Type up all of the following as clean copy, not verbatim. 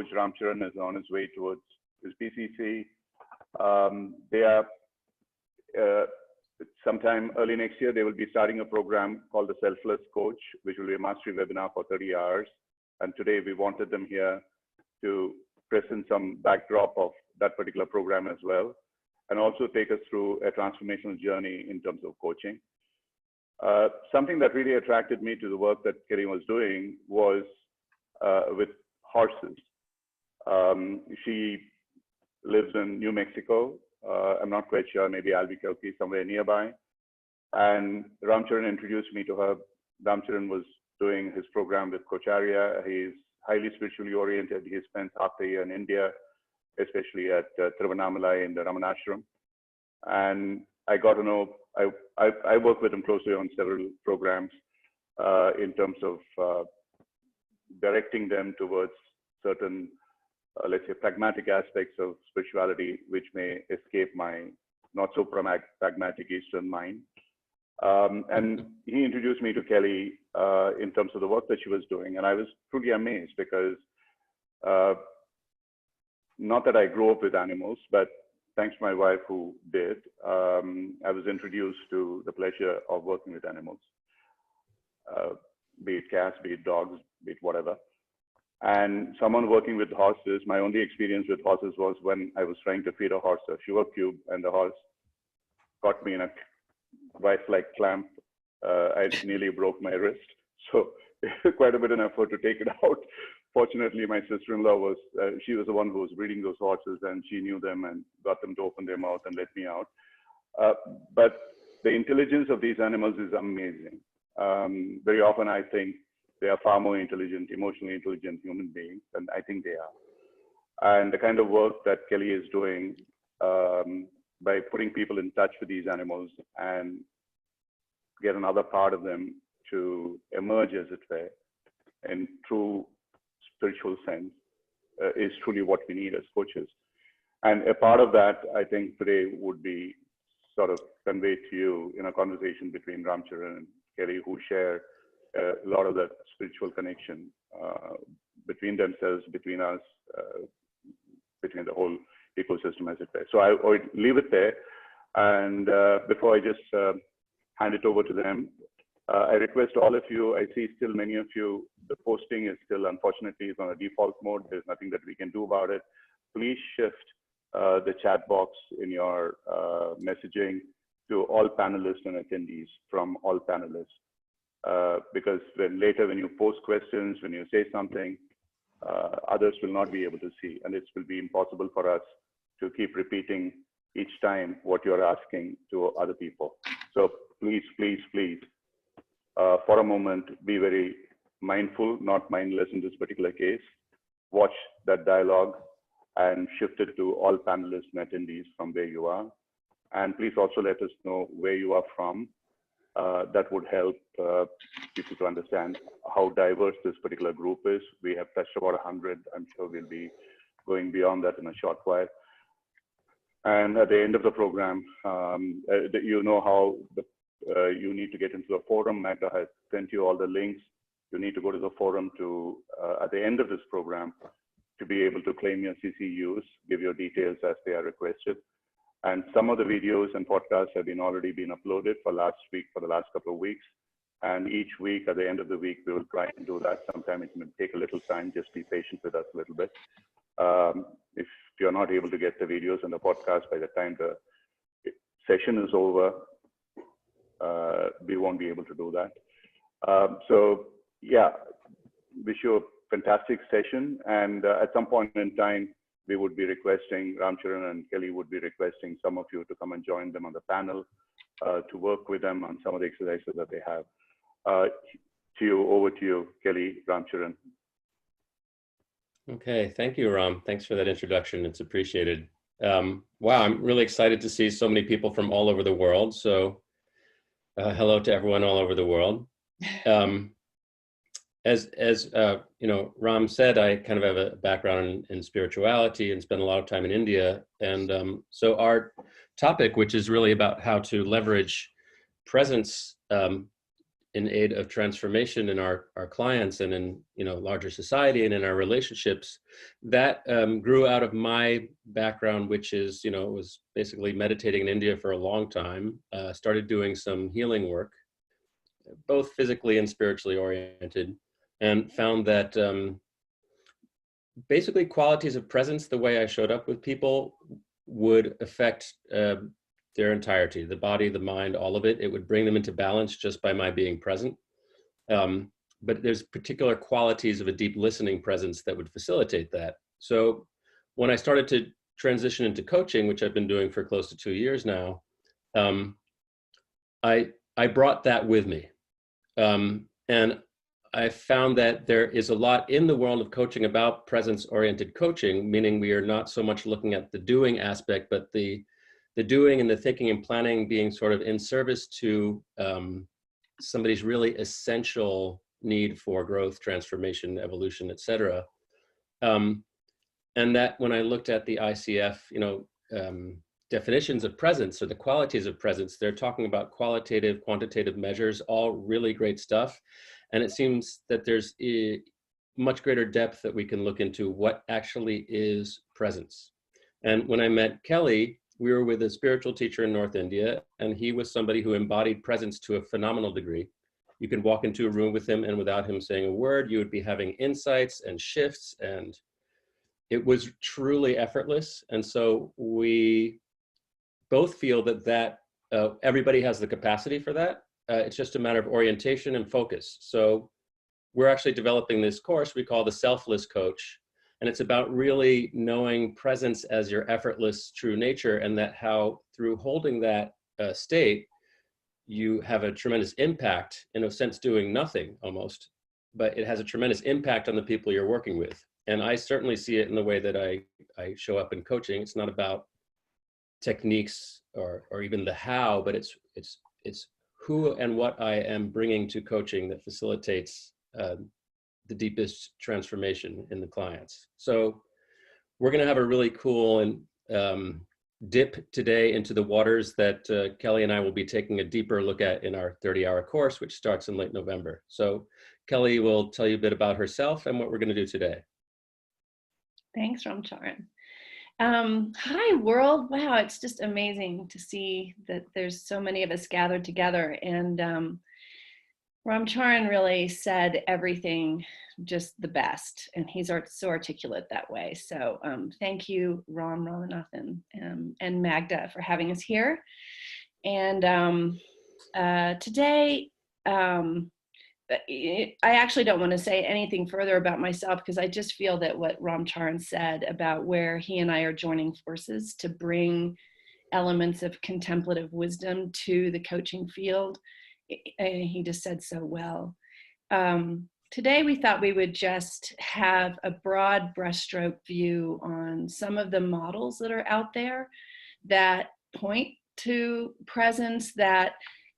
coach Ram Charan is on his way towards his PCC. They are sometime early next year, they will be starting a program called the Selfless Coach, which will be a mastery webinar for 30 hours. And today we wanted them here to present some backdrop of that particular program as well, and also take us through a transformational journey in terms of coaching. Something that really attracted me to the work that Kelly was doing was with horses. She lives in New Mexico. I'm not quite sure, maybe Albuquerque, somewhere nearby. And Ram Charan introduced me to her. Ram Charan was doing his program with Coacharya. He's highly spiritually oriented. He spent half a year in India, especially at Tiruvannamalai in the Ramanashram. And I got to know, I work with him closely on several programs in terms of directing them towards certain, let's say, pragmatic aspects of spirituality, which may escape my not so pragmatic Eastern mind. And he introduced me to Kelly in terms of the work that she was doing. And I was truly amazed because not that I grew up with animals, but thanks to my wife who did, I was introduced to the pleasure of working with animals, be it cats, be it dogs, be it whatever. And someone working with horses, my only experience with horses was when I was trying to feed a horse a sugar cube and the horse caught me in a vice-like clamp. I nearly broke my wrist. So quite a bit of an effort to take it out. Fortunately, my sister-in-law was, she was the one who was breeding those horses and she knew them and got them to open their mouth and let me out. But the intelligence of these animals is amazing. Very often I think they are far more intelligent, emotionally intelligent human beings, and I think they are. And the kind of work that Kelly is doing by putting people in touch with these animals and get another part of them to emerge, as it were, in true spiritual sense is truly what we need as coaches. And a part of that, I think today would be sort of conveyed to you in a conversation between Ram Charan and Kelly, who share a lot of that spiritual connection between themselves, between us, between the whole ecosystem, as it were. So I would leave it there. And before I just hand it over to them, I request all of you, I see still many of you, the posting is still, unfortunately, is on a default mode. There's nothing that we can do about it. Please shift the chat box in your messaging to all panelists and attendees from all panelists. Because when you post questions, when you say something, others will not be able to see, and it will be impossible for us to keep repeating each time what you're asking to other people. So please, please, please, for a moment, be very mindful, not mindless in this particular case. Watch that dialogue and shift it to all panelists and attendees from where you are. And please also let us know where you are from. That would help people to understand how diverse this particular group is. We have touched about 100. I'm sure we'll be going beyond that in a short while. And at the end of the program, you know how you need to get into the forum. Magda has sent you all the links. You need to go to the forum to, at the end of this program, to be able to claim your CCUs, give your details as they are requested. And some of the videos and podcasts have already been uploaded for last week, for the last couple of weeks. And each week, at the end of the week, we will try and do that. Sometimes it may take a little time. Just be patient with us a little bit. If you're not able to get the videos and the podcast by the time the session is over, we won't be able to do that. So yeah, wish you a fantastic session. And at some point in time, we would be requesting, Ram Charan and Kelly would be requesting some of you to come and join them on the panel to work with them on some of the exercises that they have. Over to you, Kelly, Ram Charan. Okay, thank you, Ram. Thanks for that introduction. It's appreciated. Wow, I'm really excited to see so many people from all over the world. So hello to everyone all over the world. As you know, Ram said, I kind of have a background in spirituality and spent a lot of time in India. And so our topic, which is really about how to leverage presence in aid of transformation in our clients and in, larger society and in our relationships, that grew out of my background, which is, was basically meditating in India for a long time, started doing some healing work, both physically and spiritually oriented, and found that basically qualities of presence, the way I showed up with people, would affect their entirety, the body, the mind, all of it. It would bring them into balance just by my being present. But there's particular qualities of a deep listening presence that would facilitate that. So when I started to transition into coaching, which I've been doing for close to 2 years now, I brought that with me. And I found that there is a lot in the world of coaching about presence-oriented coaching, meaning we are not so much looking at the doing aspect, but the doing and the thinking and planning being sort of in service to somebody's really essential need for growth, transformation, evolution, et cetera. And that when I looked at the ICF, definitions of presence or the qualities of presence, they're talking about qualitative, quantitative measures, all really great stuff. And it seems that there's a much greater depth that we can look into what actually is presence. And when I met Kelly, we were with a spiritual teacher in North India, and he was somebody who embodied presence to a phenomenal degree. You could walk into a room with him, and without him saying a word, you would be having insights and shifts, and it was truly effortless. And so we both feel that everybody has the capacity for that. It's just a matter of orientation and focus. So we're actually developing this course we call the Selfless Coach. And it's about really knowing presence as your effortless true nature, and that how through holding that state, you have a tremendous impact, in a sense doing nothing almost, but it has a tremendous impact on the people you're working with. And I certainly see it in the way that I show up in coaching. It's not about techniques or even the how, but it's who and what I am bringing to coaching that facilitates the deepest transformation in the clients. So we're going to have a really cool and dip today into the waters that Kelly and I will be taking a deeper look at in our 30-hour course, which starts in late November. So Kelly will tell you a bit about herself and what we're going to do today. Thanks, Ram Charan. Hi, world. Wow, it's just amazing to see that there's so many of us gathered together. And Ram Charan really said everything just the best, and he's so articulate that way. So thank you, Ram Ramanathan and Magda, for having us here. And today, I actually don't want to say anything further about myself, because I just feel that what Ram Charan said about where he and I are joining forces to bring elements of contemplative wisdom to the coaching field, he just said so well. Today we thought we would just have a broad brushstroke view on some of the models that are out there that point to presence, that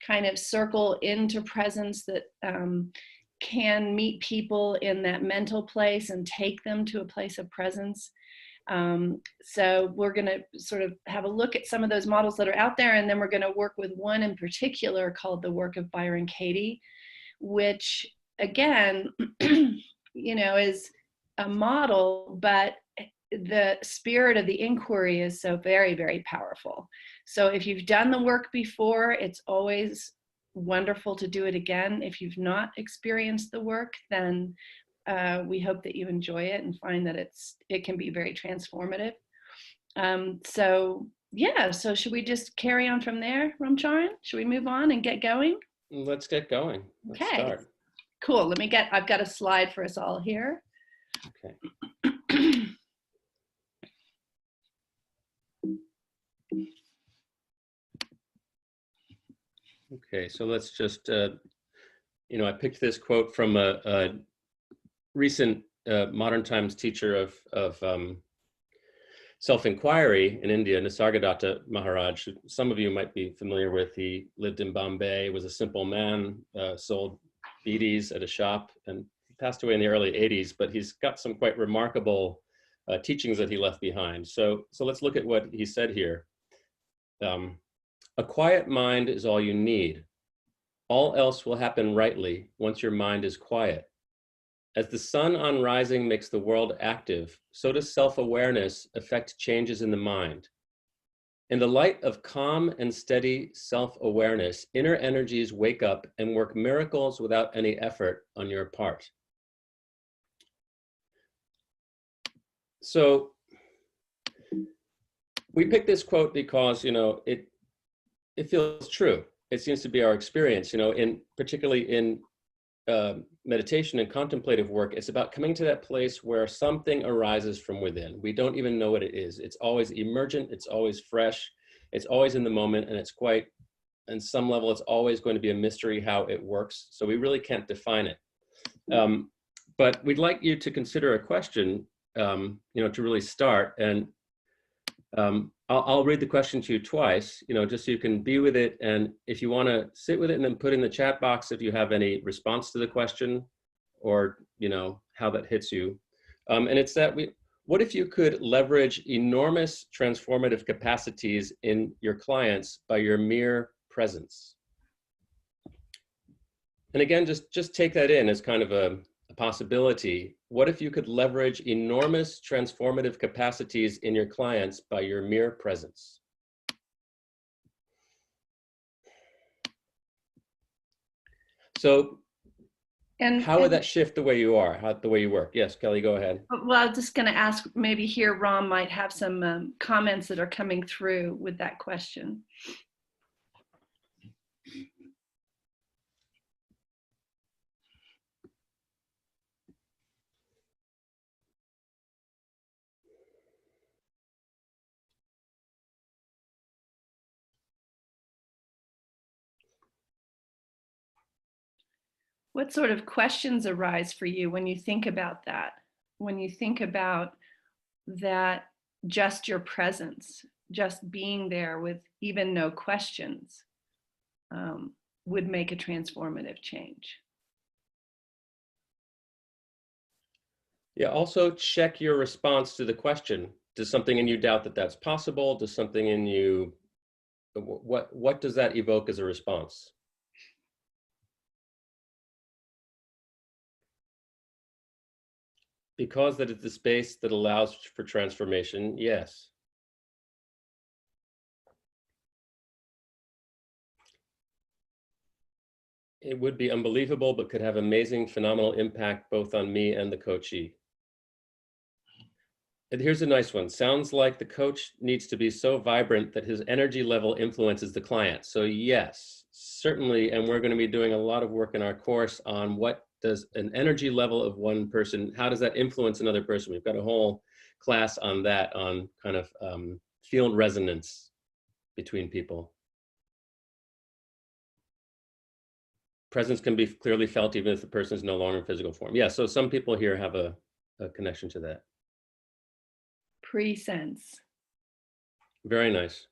kind of circle into presence, that can meet people in that mental place and take them to a place of presence. So we're going to sort of have a look at some of those models that are out there, and then we're going to work with one in particular called the work of Byron Katie, which again, is a model, but the spirit of the inquiry is so very, very powerful. So if you've done the work before, it's always wonderful to do it again. If you've not experienced the work, then we hope that you enjoy it and find that it can be very transformative. So should we just carry on from there, Ram Charan? Should we move on and get going? Let's get going. Let's start. Cool. I've got a slide for us all here. Okay. Okay, so let's just, I picked this quote from a recent modern times teacher of self-inquiry in India, Nisargadatta Maharaj. Some of you might be familiar with. He lived in Bombay, was a simple man, sold beedies at a shop, and passed away in the early 80s, but he's got some quite remarkable teachings that he left behind. So let's look at what he said here. A quiet mind is all you need. All else will happen rightly once your mind is quiet. As the sun on rising makes the world active, so does self-awareness affect changes in the mind. In the light of calm and steady self-awareness, inner energies wake up and work miracles without any effort on your part. So we picked this quote because, it feels true. It seems to be our experience, particularly in meditation and contemplative work. It's about coming to that place where something arises from within. We don't even know what it is. It's always emergent. It's always fresh. It's always in the moment. And it's quite, on some level, it's always going to be a mystery how it works. So we really can't define it. But we'd like you to consider a question, to really start. And I'll read the question to you twice, just so you can be with it. And if you want to sit with it and then put in the chat box if you have any response to the question or, how that hits you. And it's that what if you could leverage enormous transformative capacities in your clients by your mere presence? And again, just take that in as kind of a possibility. What if you could leverage enormous transformative capacities in your clients by your mere presence? So how would that shift the way you are, the way you work? Yes, Kelly, go ahead. Well, I was just going to ask, maybe here Ram might have some comments that are coming through with that question. What sort of questions arise for you when you think about that? When you think about that, just your presence, just being there with even no questions, would make a transformative change. Yeah, also check your response to the question. Does something in you doubt that that's possible? Does something in you, what does that evoke as a response? Because that is the space that allows for transformation, yes. It would be unbelievable, but could have amazing, phenomenal impact both on me and the coachee. And here's a nice one. Sounds like the coach needs to be so vibrant that his energy level influences the client. So yes, certainly, and we're going to be doing a lot of work in our course on what does an energy level of one person, how does that influence another person? We've got a whole class on that, on kind of field resonance between people. Presence can be clearly felt even if the person is no longer in physical form. Yeah, so some people here have a connection to that. Pre-sense. Very nice.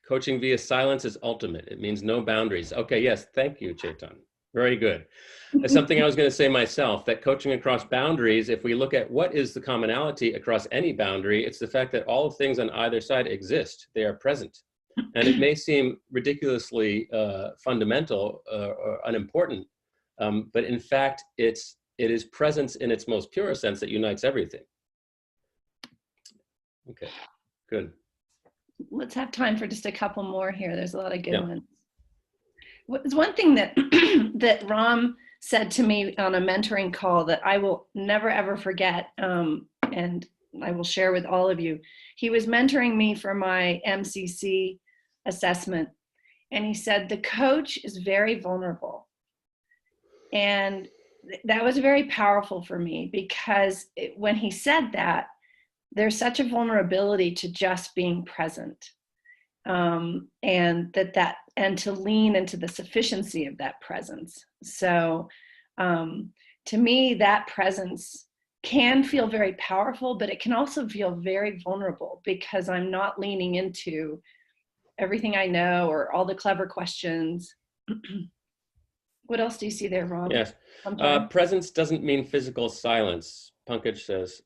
Coaching via silence is ultimate. It means no boundaries. Okay, yes, thank you, Chetan. Very good. That's something I was going to say myself, that coaching across boundaries, if we look at what is the commonality across any boundary, it's the fact that all things on either side exist. They are present. And it may seem ridiculously fundamental or unimportant, but in fact, it is presence in its most pure sense that unites everything. Okay, good. Let's have time for just a couple more here. There's a lot of good ones. One thing that that Ram said to me on a mentoring call that I will never ever forget, and I will share with all of you. He was mentoring me for my MCC assessment, and he said the coach is very vulnerable, and that was very powerful for me because when he said that, there's such a vulnerability to just being present, and and to lean into the sufficiency of that presence. So to me, that presence can feel very powerful, but it can also feel very vulnerable because I'm not leaning into everything I know or all the clever questions. What else do you see there, Ram? Yes. Presence doesn't mean physical silence, Pankaj says.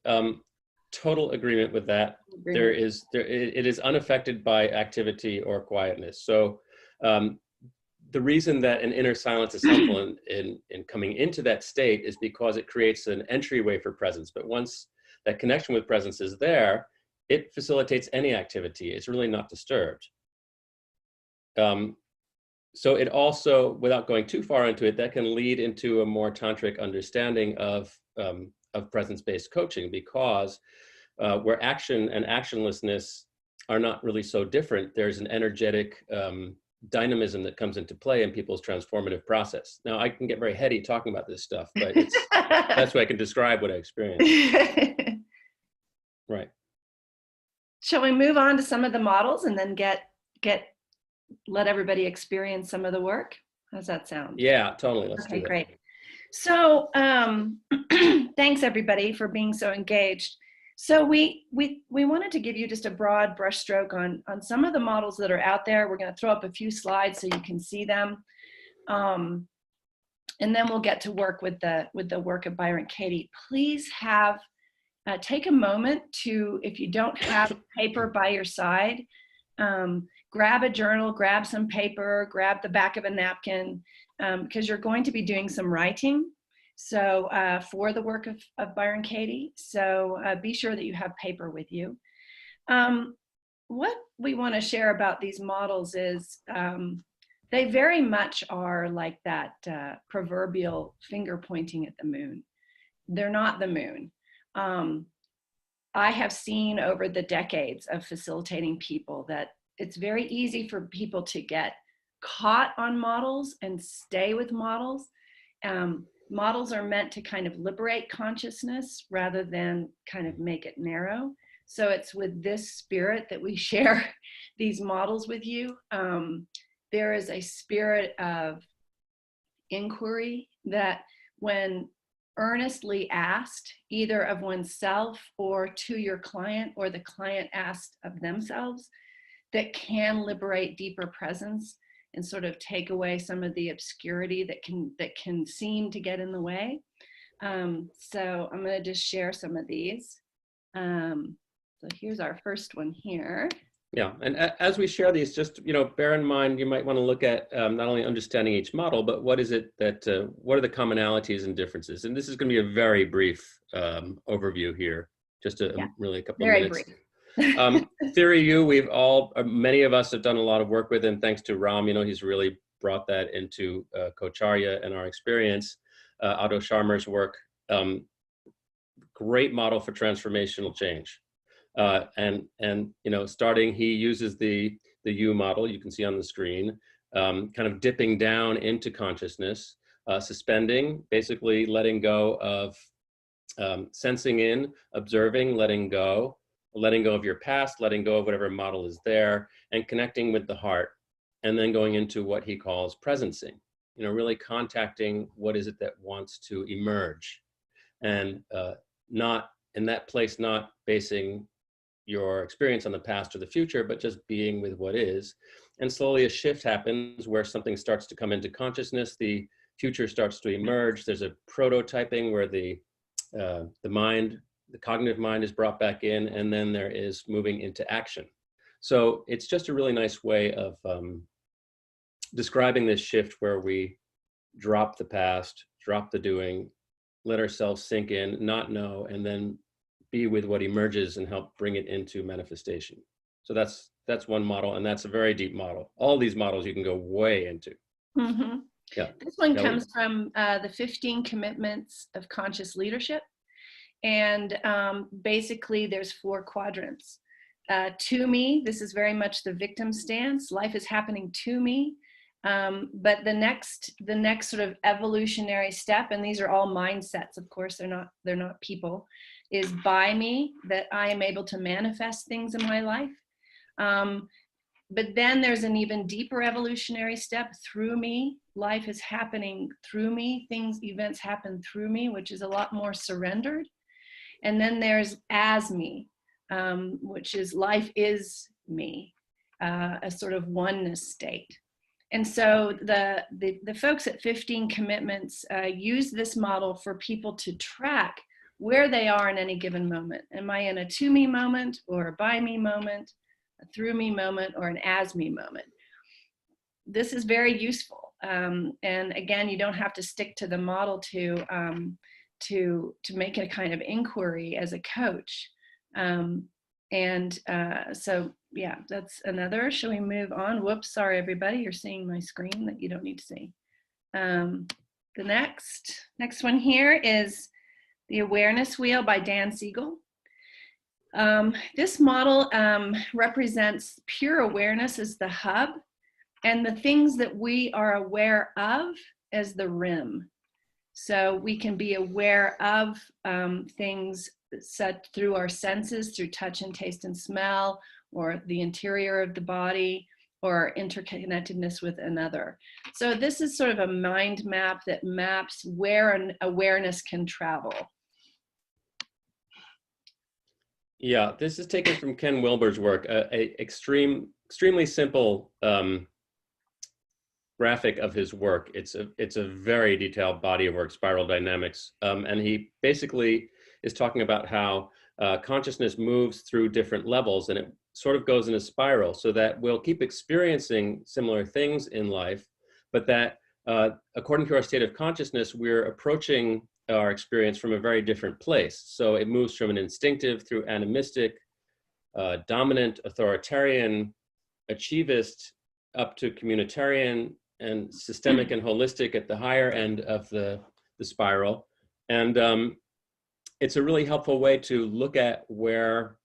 Total agreement with that. It is unaffected by activity or quietness. So the reason that an inner silence is helpful in coming into that state is because it creates an entryway for presence. But once that connection with presence is there, it facilitates any activity. It's really not disturbed. So it also, without going too far into it, that can lead into a more tantric understanding of presence-based coaching, because where action and actionlessness are not really so different, there's an energetic dynamism that comes into play in people's transformative process. Now, I can get very heady talking about this stuff, but that's way I can describe what I experienced. Right. Shall we move on to some of the models and then let everybody experience some of the work? How's that sound? Yeah, totally. Let's do that. Okay, great. So thanks everybody for being so engaged. So we wanted to give you just a broad brushstroke on some of the models that are out there. We're going to throw up a few slides so you can see them. And then we'll get to work with the work of Byron Katie. Please take a moment to, if you don't have paper by your side, grab a journal, grab some paper, grab the back of a napkin, because you're going to be doing some writing. So for the work of Byron Katie. So be sure that you have paper with you. What we want to share about these models is they very much are like that proverbial finger pointing at the moon. They're not the moon. I have seen over the decades of facilitating people that it's very easy for people to get caught on models and stay with models. Models are meant to kind of liberate consciousness rather than kind of make it narrow. So it's with this spirit that we share these models with you. There is a spirit of inquiry that, when earnestly asked, either of oneself or to your client, or the client asked of themselves, that can liberate deeper presence and sort of take away some of the obscurity that can seem to get in the way. So I'm going to just share some of these. So here's our first one here. Yeah, and as we share these, just bear in mind, you might want to look at not only understanding each model, but what is it that what are the commonalities and differences? And this is going to be a very brief overview here, just really a couple of minutes. Brief. Theory U, many of us have done a lot of work with, and thanks to Ram, he's really brought that into Coacharya and our experience. Otto Scharmer's work, great model for transformational change. And starting, he uses the U model, you can see on the screen, kind of dipping down into consciousness, suspending, basically letting go of sensing in, observing, letting go of your past, letting go of whatever model is there, and connecting with the heart, and then going into what he calls presencing, really contacting what is it that wants to emerge, and not in that place, not basing your experience on the past or the future, but just being with what is. And slowly a shift happens where something starts to come into consciousness, the future starts to emerge. There's a prototyping where the cognitive mind is brought back in, and then there is moving into action. So it's just a really nice way of describing this shift where we drop the past, drop the doing, let ourselves sink in, not know, and then be with what emerges and help bring it into manifestation. So that's one model, and that's a very deep model. All these models you can go way into. Mm-hmm. Yeah. This one comes from the 15 Commitments of Conscious Leadership. And basically there's 4 quadrants. To me, this is very much the victim stance. Life is happening to me. But the next sort of evolutionary step, and these are all mindsets, of course, they're not people, is by me, that I am able to manifest things in my life. But then there's an even deeper evolutionary step, through me. Life is happening through me. Events happen through me, which is a lot more surrendered. And then there's as me, which is life is me, a sort of oneness state. And so the folks at 15 Commitments use this model for people to track where they are in any given moment. Am I in a to me moment, or a by me moment, a through me moment, or an as me moment? this is very useful. And again, you don't have to stick to the model to make a kind of inquiry as a coach. So yeah, that's another. Shall we move on? Whoops, sorry everybody, you're seeing my screen that you don't need to see. The next one here is the Awareness Wheel by Dan Siegel. This model represents pure awareness as the hub, and the things that we are aware of as the rim. So we can be aware of things set through our senses, through touch and taste and smell, or the interior of the body, or interconnectedness with another. So this is sort of a mind map that maps where an awareness can travel. Yeah, this is taken from Ken Wilber's work, extremely simple graphic of his work. It's a very detailed body of work, spiral dynamics, and he basically is talking about how consciousness moves through different levels, and it sort of goes in a spiral, so that we'll keep experiencing similar things in life, but that according to our state of consciousness, we're approaching our experience from a very different place. So it moves from an instinctive through animistic, dominant, authoritarian, achievist, up to communitarian, and systemic and holistic at the higher end of the spiral. And it's a really helpful way to look at where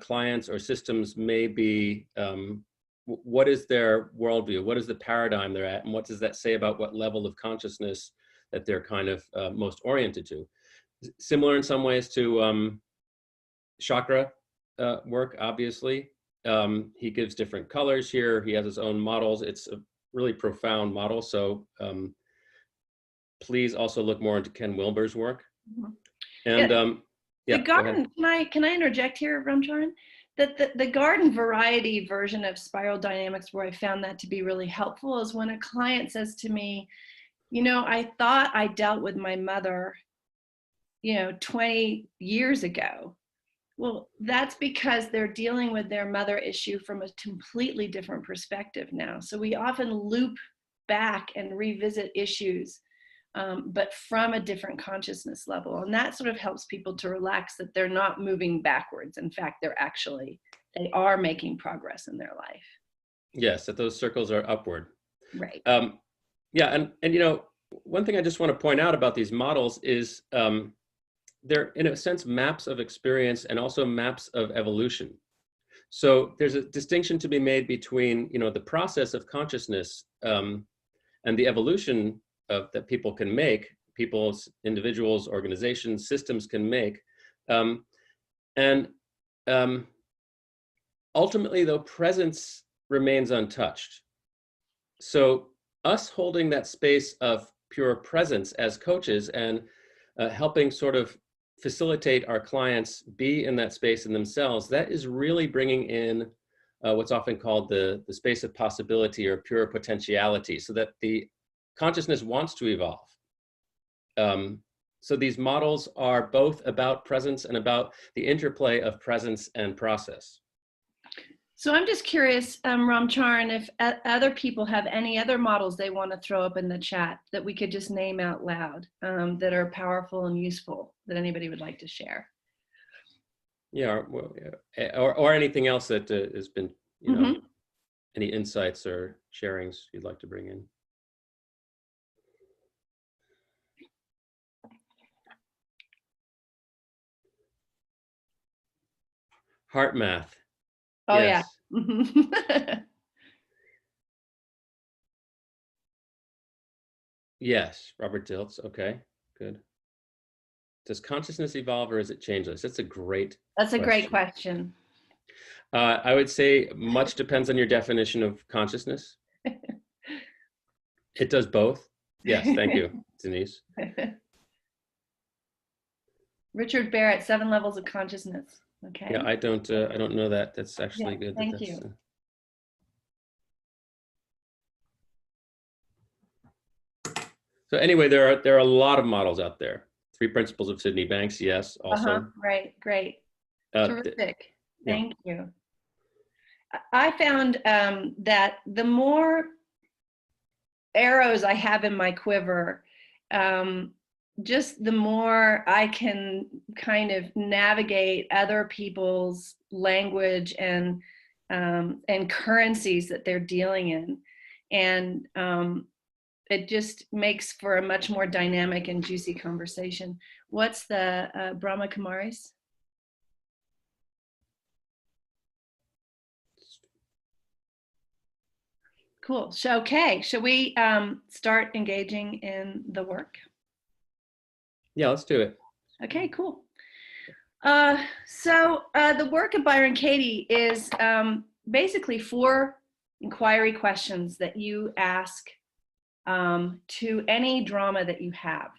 clients or systems may be, what is their worldview, what is the paradigm they're at, and what does that say about what level of consciousness that they're kind of most oriented to. Similar in some ways to chakra work, obviously. He gives different colors here. He has his own models. It's a really profound model. So please also look more into Ken Wilber's work. Mm-hmm. And yeah, the garden, can I interject here, Ram Charan? That the garden variety version of spiral dynamics, where I found that to be really helpful, is when a client says to me, you know, I thought I dealt with my mother, 20 years ago. Well, that's because they're dealing with their mother issue from a completely different perspective now. So we often loop back and revisit issues, but from a different consciousness level. And that sort of helps people to relax, that they're not moving backwards. In fact, they are making progress in their life. Yes, that those circles are upward. Right. Yeah, and one thing I just want to point out about these models is they're, in a sense, maps of experience and also maps of evolution. So there's a distinction to be made between, the process of consciousness and the evolution that people can make, individuals, organizations, systems can make. And ultimately, though, presence remains untouched. So us holding that space of pure presence as coaches and helping sort of facilitate our clients be in that space in themselves, that is really bringing in what's often called the space of possibility or pure potentiality, so that the consciousness wants to evolve. So these models are both about presence and about the interplay of presence and process. So I'm just curious, Ram Charan, if other people have any other models they want to throw up in the chat that we could just name out loud, that are powerful and useful, that anybody would like to share. Yeah, or anything else that has been, any insights or sharings you'd like to bring in. Heart math. Oh, yes. Yeah. Yes, Robert Dilts. Okay, good. Does consciousness evolve or is it changeless? That's a great great question. I would say much depends on your definition of consciousness. It does both. Yes, thank you, Denise. Richard Barrett, 7 levels of consciousness. Okay. Yeah, I don't know that. That's actually good. Thank you. So anyway, there are a lot of models out there. 3 Principles of Sydney Banks, yes, also. Right, great. Terrific. Thank you. I found that the more arrows I have in my quiver, just the more I can kind of navigate other people's language and currencies that they're dealing in. And it just makes for a much more dynamic and juicy conversation. What's the Brahma Kumaris? Cool. So, okay, shall we start engaging in the work? Yeah, let's do it. Okay, cool. So the work of Byron Katie is basically 4 inquiry questions that you ask to any drama that you have.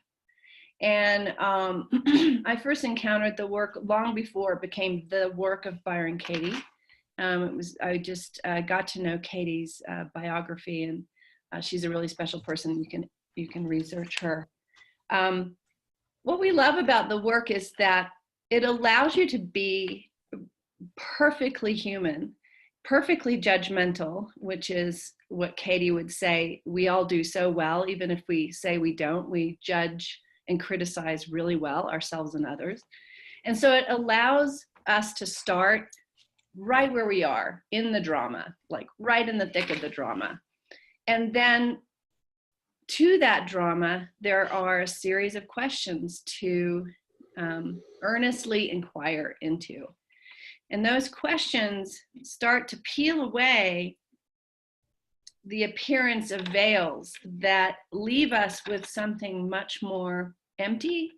And I first encountered the work long before it became the work of Byron Katie. I just got to know Katie's biography, and she's a really special person. You can research her. What we love about the work is that it allows you to be perfectly human, perfectly judgmental, which is what Katie would say we all do so well. Even if we say we don't, we judge and criticize really well ourselves and others. And so it allows us to start right where we are in the drama, like right in the thick of the drama. And then to that drama, there are a series of questions to earnestly inquire into. And those questions start to peel away the appearance of veils that leave us with something much more empty,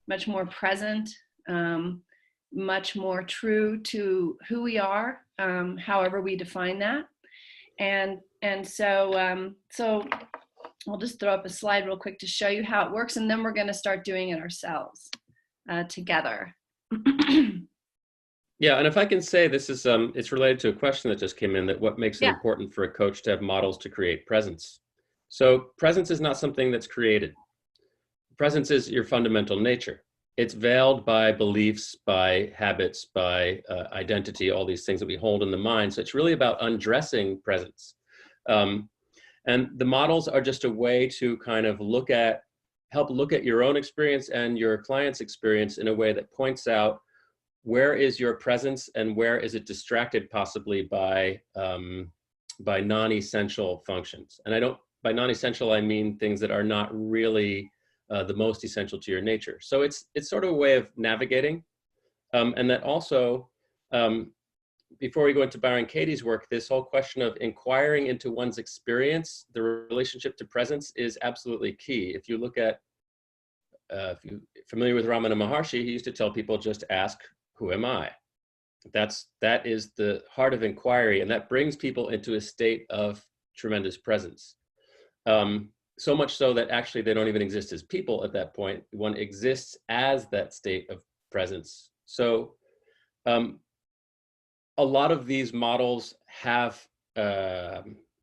much more present, much more true to who we are, however we define that. And so I'll just throw up a slide real quick to show you how it works, and then we're going to start doing it ourselves together. Yeah, and if I can say, this is it's related to a question that just came in, that what makes it important for a coach to have models to create presence. So presence is not something that's created. Presence is your fundamental nature. It's veiled by beliefs, by habits, by identity, all these things that we hold in the mind. So it's really about undressing presence. And the models are just a way to kind of help look at your own experience and your client's experience in a way that points out where is your presence and where is it distracted possibly by non-essential functions. And by non-essential, I mean things that are not really the most essential to your nature. So it's sort of a way of navigating. And that also, before we go into Byron Katie's work, this whole question of inquiring into one's experience, the relationship to presence, is absolutely key. If you look at, if you're familiar with Ramana Maharshi, he used to tell people, just ask, who am I? That is the heart of inquiry, and that brings people into a state of tremendous presence. So much so that actually they don't even exist as people at that point. One exists as that state of presence. So a lot of these models have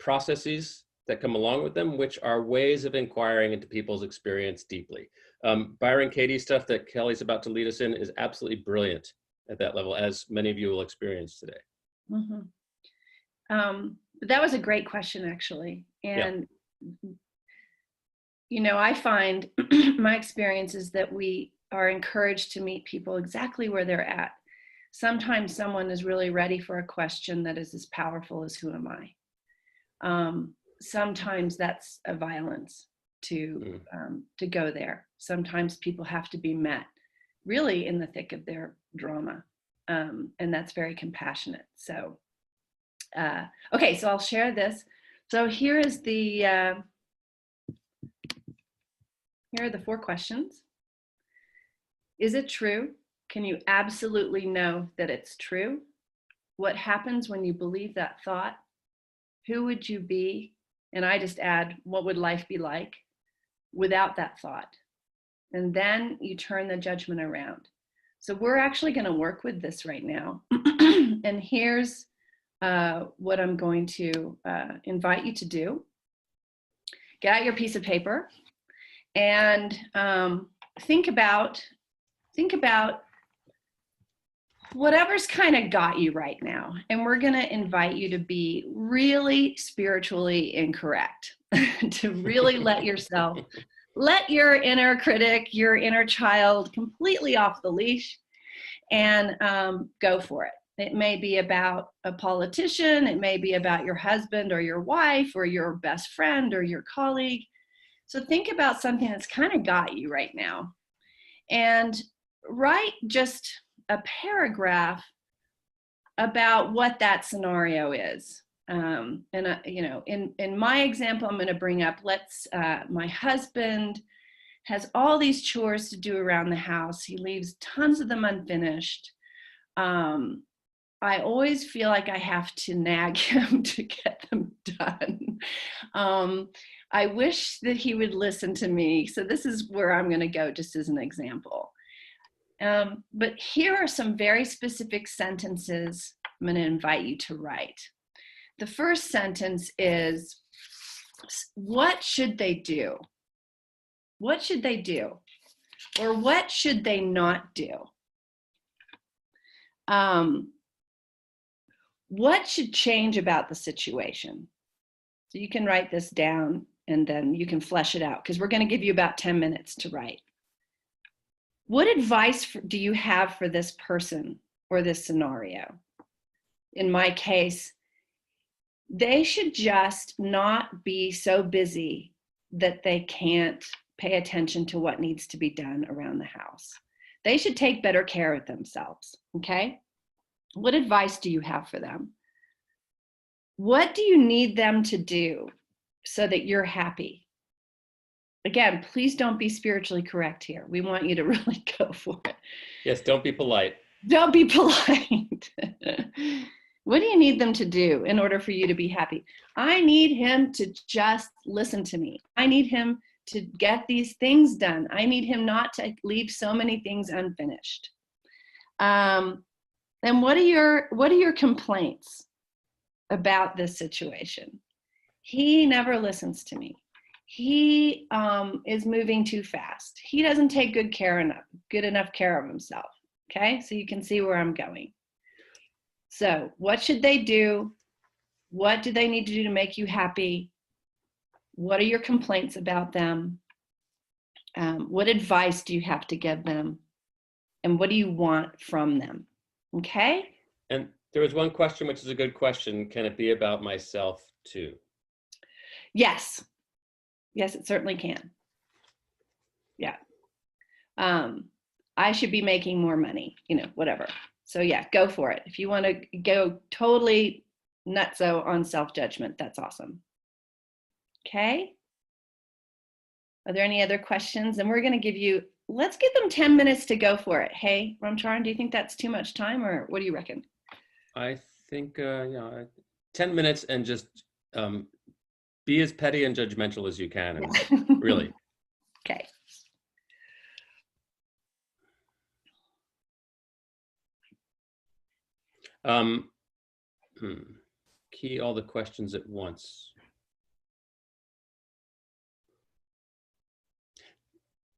processes that come along with them, which are ways of inquiring into people's experience deeply. Byron Katie stuff that Kelly's about to lead us in is absolutely brilliant at that level, as many of you will experience today. Mm-hmm. That was a great question, actually. And, you know, I find my experience is that we are encouraged to meet people exactly where they're at. Sometimes someone is really ready for a question that is as powerful as who am I? Sometimes that's a violence to go there. Sometimes people have to be met really in the thick of their drama. And that's very compassionate. So, okay, so I'll share this. So here are the 4 questions. Is it true? Can you absolutely know that it's true? What happens when you believe that thought? Who would you be? And I just add, what would life be like without that thought? And then you turn the judgment around. So we're actually going to work with this right now. And here's what I'm going to invite you to do. Get out your piece of paper and think about whatever's kind of got you right now, and we're going to invite you to be really spiritually incorrect, to really let yourself, let your inner critic, your inner child completely off the leash, and go for it. It may be about a politician, it may be about your husband or your wife or your best friend or your colleague. So think about something that's kind of got you right now, and write just a paragraph about what that scenario is. You know, in my example, I'm going to bring up, my husband has all these chores to do around the house. He leaves tons of them unfinished. I always feel like I have to nag him to get them done. I wish that he would listen to me. So this is where I'm going to go, just as an example. But here are some very specific sentences I'm going to invite you to write. The first sentence is, what should they do? What should they do? Or what should they not do? What should change about the situation? So you can write this down and then you can flesh it out, because we're going to give you about 10 minutes to write. What advice do you have for this person or this scenario? In my case, they should just not be so busy that they can't pay attention to what needs to be done around the house. They should take better care of themselves, okay? What advice do you have for them? What do you need them to do so that you're happy? Again, please don't be spiritually correct here. We want you to really go for it. Yes, don't be polite. Don't be polite. What do you need them to do in order for you to be happy? I need him to just listen to me. I need him to get these things done. I need him not to leave so many things unfinished. And what are your complaints about this situation? He never listens to me. He is moving too fast. He doesn't take good enough care of himself. Okay, so you can see where I'm going. So what should they do? What do they need to do to make you happy? What are your complaints about them? What advice do you have to give them? And what do you want from them? Okay? And there was one question, which is a good question. Can it be about myself too? Yes. Yes, it certainly can. Yeah. I should be making more money, whatever. So yeah, go for it. If you want to go totally nutso on self-judgment, that's awesome. Okay. Are there any other questions? And we're going to give you, let's give them 10 minutes to go for it. Hey, Ram Charan, do you think that's too much time, or what do you reckon? I think, 10 minutes, and just be as petty and judgmental as you can. And really. Okay. Key all the questions at once.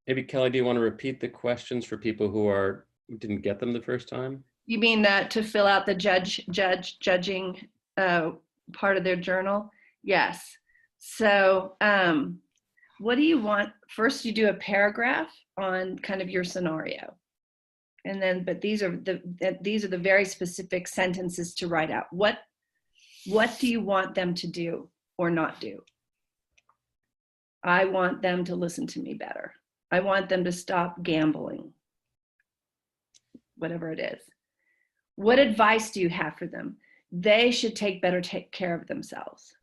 Maybe Kelly, do you want to repeat the questions for people who didn't get them the first time? You mean to fill out the judging part of their journal? Yes. So what do you want? First, you do a paragraph on kind of your scenario. And then, but these are the very specific sentences to write out. What do you want them to do or not do? I want them to listen to me better. I want them to stop gambling. Whatever it is. What advice do you have for them? They should take care of themselves.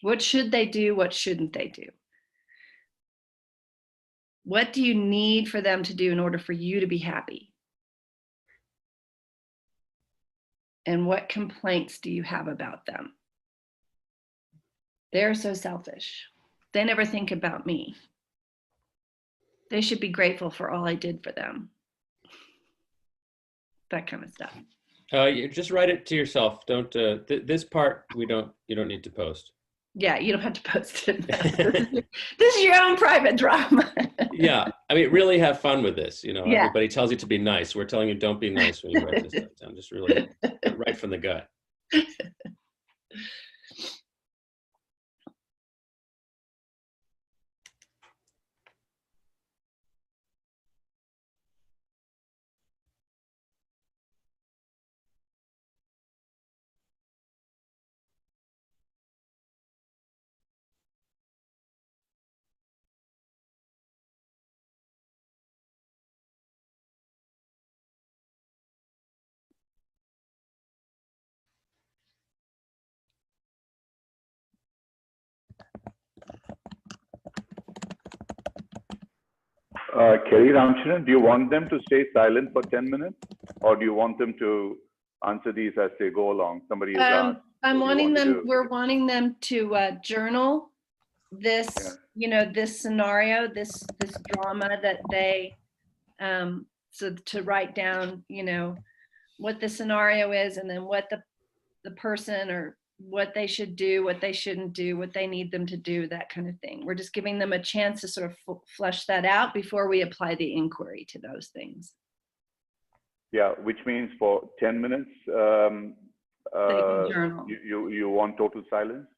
What should they do? What shouldn't they do? What do you need for them to do in order for you to be happy? And what complaints do you have about them? They're so selfish. They never think about me. They should be grateful for all I did for them. That kind of stuff. You just write it to yourself. Don't this part you don't need to post. Yeah, you don't have to post it. This is your own private drama. Yeah, I mean, really have fun with this. You know, Yeah. everybody tells you to be nice. We're telling you don't be nice when you write this stuff down. Just really right from the gut. Kelly Ram Charan, do you want them to stay silent for 10 minutes, or do you want them to answer these as they go along? Somebody has asked. We're wanting them to journal this, Yeah. you know, this scenario, this drama that they, so to write down, you know, what the scenario is, and then what the person, or what they should do, what they shouldn't do, what they need them to do, that kind of thing. We're just giving them a chance to sort of flesh that out before we apply the inquiry to those things. Yeah, which means for 10 minutes, They can journal. you want total silence?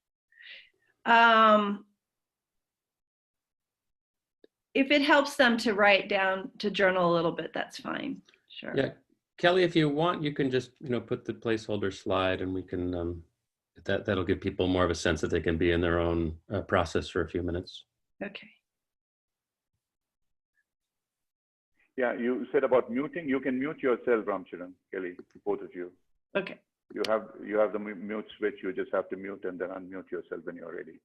If it helps them to write down, to journal a little bit, that's fine. Sure. Yeah, Kelly, if you want, you can just, you know, put the placeholder slide, and we can that'll give people more of a sense that they can be in their own process for a few minutes. Okay. Yeah, you said about muting. You can mute yourself, Ram Charan, Kelly, both of you. Okay. You have the mute switch. You just have to mute and then unmute yourself when you're ready.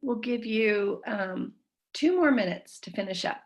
We'll give you 2 more minutes to finish up.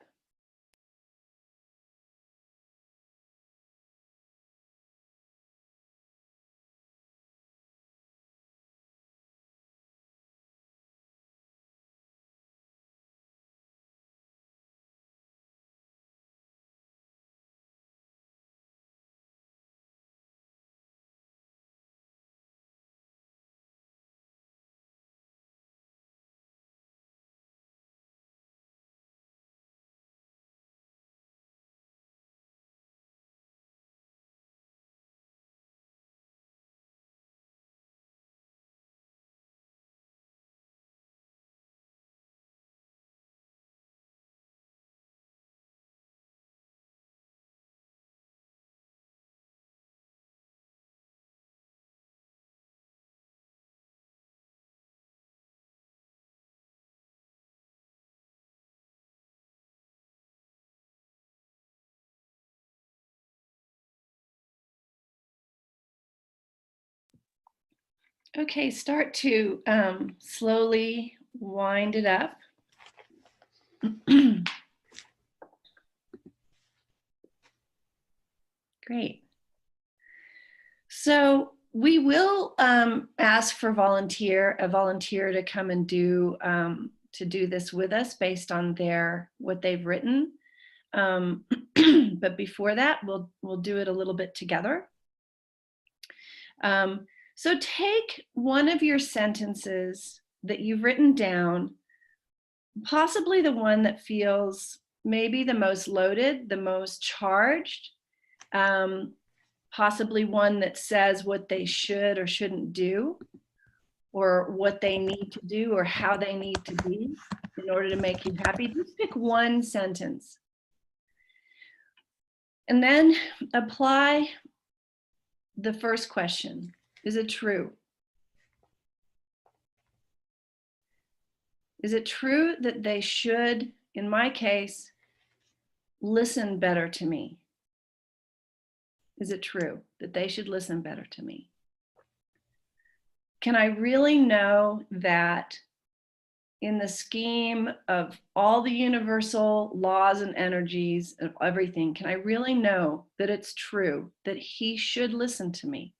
Okay, start to slowly wind it up. Great. So we will ask for a volunteer to come and do this with us based on what they've written. But before that, we'll do it a little bit together. So take one of your sentences that you've written down, possibly the one that feels maybe the most loaded, the most charged, possibly one that says what they should or shouldn't do, or what they need to do, or how they need to be in order to make you happy. Just pick one sentence. And then apply the first question. Is it true? Is it true that they should, in my case, listen better to me? Is it true that they should listen better to me? Can I really know that in the scheme of all the universal laws and energies of everything, can I really know that it's true that he should listen to me?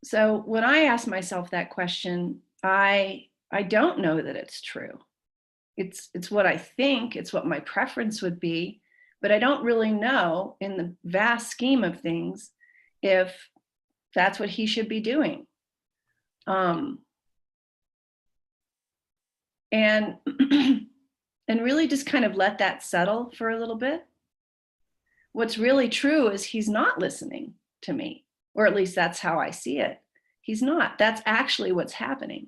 So when I ask myself that question, I don't know that it's true. It's what I think, it's what my preference would be, but I don't really know in the vast scheme of things if that's what he should be doing. And really just kind of let that settle for a little bit. What's really true is he's not listening to me, or at least that's how I see it. He's not. That's actually what's happening.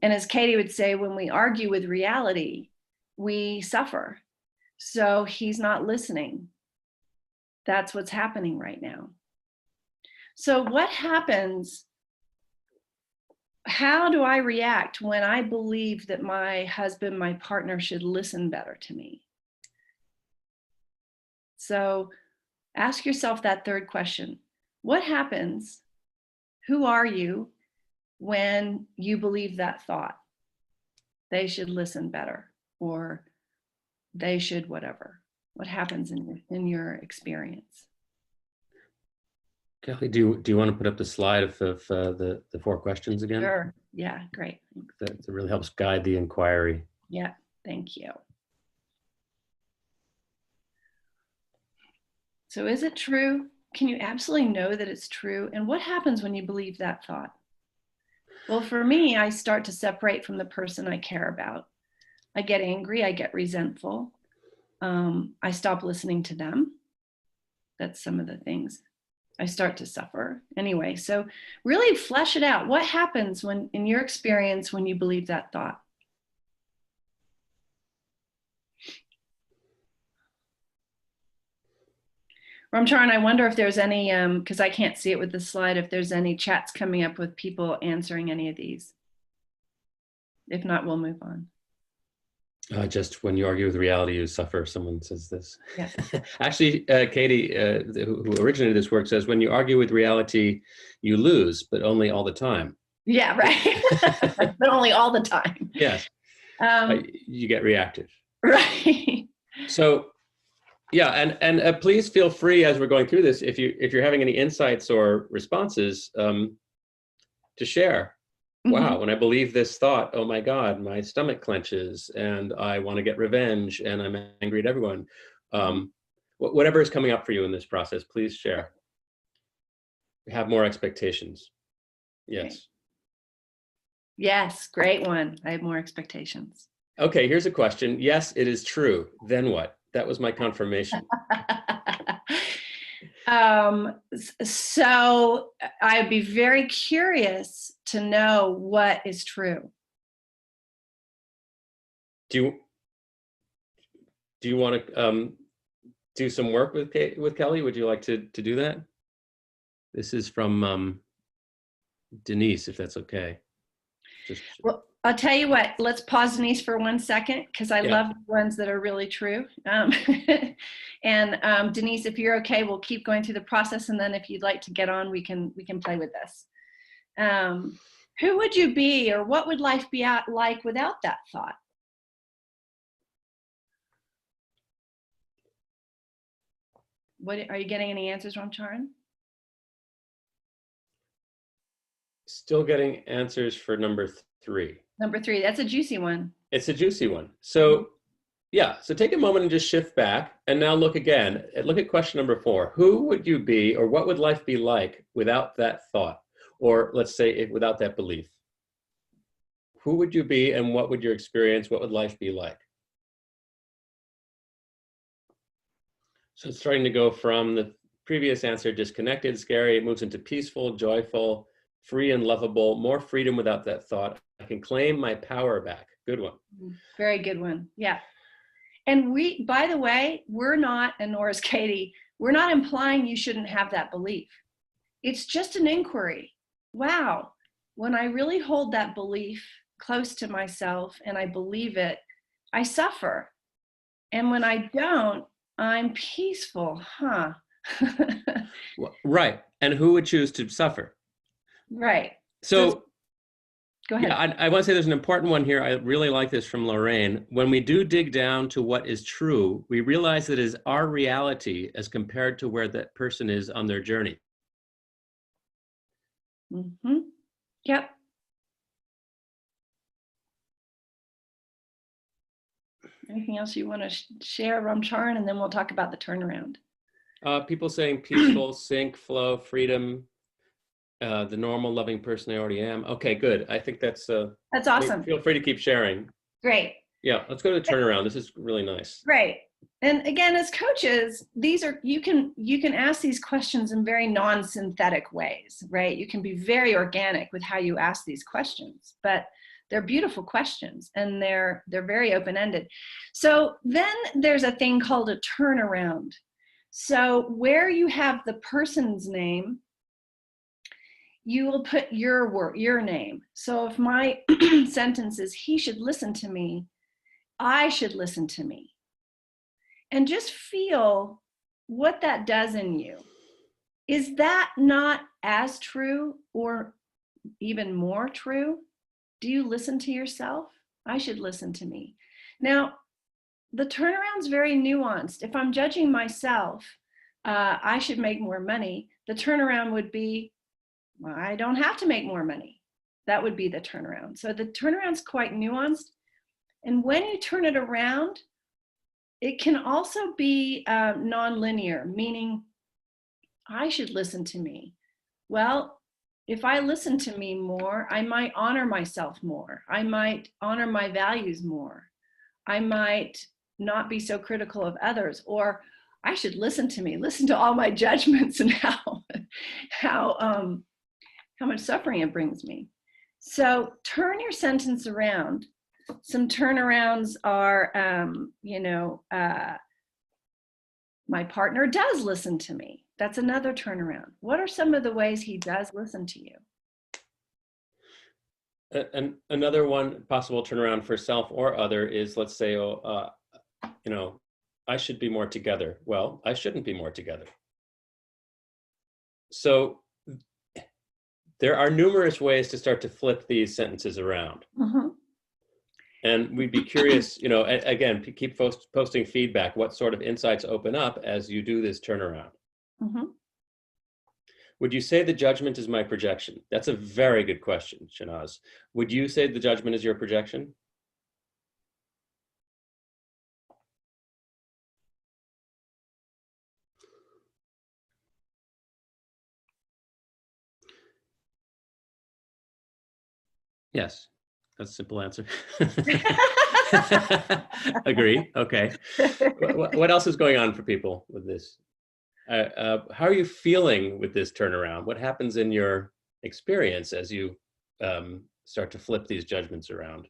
And as Katie would say, when we argue with reality, we suffer. So he's not listening. That's what's happening right now. So what happens? How do I react when I believe that my husband, my partner should listen better to me? So ask yourself that third question. What happens? Who are you when you believe that thought? They should listen better, or they should whatever. What happens in your experience? Kelly, do you want to put up the slide of the 4 questions again? Sure. Yeah, great. That really helps guide the inquiry. Yeah, thank you. So is it true? Can you absolutely know that it's true? And what happens when you believe that thought? Well, for me, I start to separate from the person I care about. I get angry, I get resentful. I stop listening to them. That's some of the things. I start to suffer. Anyway, so really flesh it out. What happens when, in your experience, when you believe that thought? Ram Charan, I wonder if there's any, because I can't see it with the slide, if there's any chats coming up with people answering any of these. If not, we'll move on. Just when you argue with reality, you suffer. Someone says this. Yeah. Actually, Katie, who originated this work, says when you argue with reality, you lose, but only all the time. Yeah, right. But only all the time. Yes. You get reactive. Right. So, yeah, and please feel free as we're going through this, if you're having any insights or responses, to share. Wow, when I believe this thought, oh my God, my stomach clenches and I want to get revenge and I'm angry at everyone. Whatever is coming up for you in this process, please share. Have more expectations. Yes. Yes, great one. I have more expectations. Okay, here's a question. Yes, it is true. Then what? That was my confirmation. So I'd be very curious to know what is true. Do you want to do some work with Kelly? Would you like to do that? This is from Denise, if that's okay. Well, I'll tell you what, let's pause Denise for 1 second, because I love the ones that are really true. And Denise, if you're okay, we'll keep going through the process. And then if you'd like to get on, we can play with this. Who would you be, or what would life be like without that thought? What are you getting any answers, Ram Charan? Still getting answers for number 3. Number 3, that's a juicy one. It's a juicy one. So yeah, so take a moment and just shift back and now look again. Look at question number 4. Who would you be, or what would life be like without that thought? Or let's say without that belief. Who would you be and what would your experience, what would life be like? So it's starting to go from the previous answer, disconnected, scary, it moves into peaceful, joyful, free and lovable, more freedom without that thought. I can claim my power back. Good one. Very good one. Yeah. And we, by the way, we're not, and nor is Katie, we're not implying you shouldn't have that belief. It's just an inquiry. Wow, when I really hold that belief close to myself and I believe it, I suffer. And when I don't, I'm peaceful, huh? Well, right. And who would choose to suffer? Right. So go ahead. Yeah, I want to say there's an important one here. I really like this from Lorraine. When we do dig down to what is true, we realize that it is our reality as compared to where that person is on their journey. Mm-hmm. Yep. Anything else you want to share, Ram Charan, and then we'll talk about the turnaround. People saying peaceful, sync, flow, freedom, the normal, loving person I already am. Okay, good. I think that's awesome. Feel free to keep sharing. Great. Yeah, let's go to the turnaround. This is really nice. Great. And again, as coaches, these are, you can ask these questions in very non-synthetic ways, right? You can be very organic with how you ask these questions, but they're beautiful questions and they're very open-ended. So then there's a thing called a turnaround. So where you have the person's name, you will put your name. So if my sentence is, he should listen to me, I should listen to me. And just feel what that does in you. Is that not as true or even more true? Do you listen to yourself? I should listen to me. Now, the turnaround's very nuanced. If I'm judging myself, I should make more money. The turnaround would be, well, I don't have to make more money. That would be the turnaround. So the turnaround's quite nuanced. And when you turn it around, it can also be non-linear, meaning I should listen to me. Well, if I listen to me more, I might honor myself more. I might honor my values more. I might not be so critical of others, or I should listen to me, listen to all my judgments and how much suffering it brings me. So turn your sentence around. Some turnarounds are, my partner does listen to me. That's another turnaround. What are some of the ways he does listen to you? And another one possible turnaround for self or other is, let's say, I should be more together. Well, I shouldn't be more together. So there are numerous ways to start to flip these sentences around. Mm-hmm. And we'd be curious, again, keep posting feedback. What sort of insights open up as you do this turnaround? Mm-hmm. Would you say the judgment is my projection? That's a very good question, Shanaz. Would you say the judgment is your projection? Yes, that's a simple answer. Agree. Okay. What else is going on for people with this? How are you feeling with this turnaround? What happens in your experience as you start to flip these judgments around?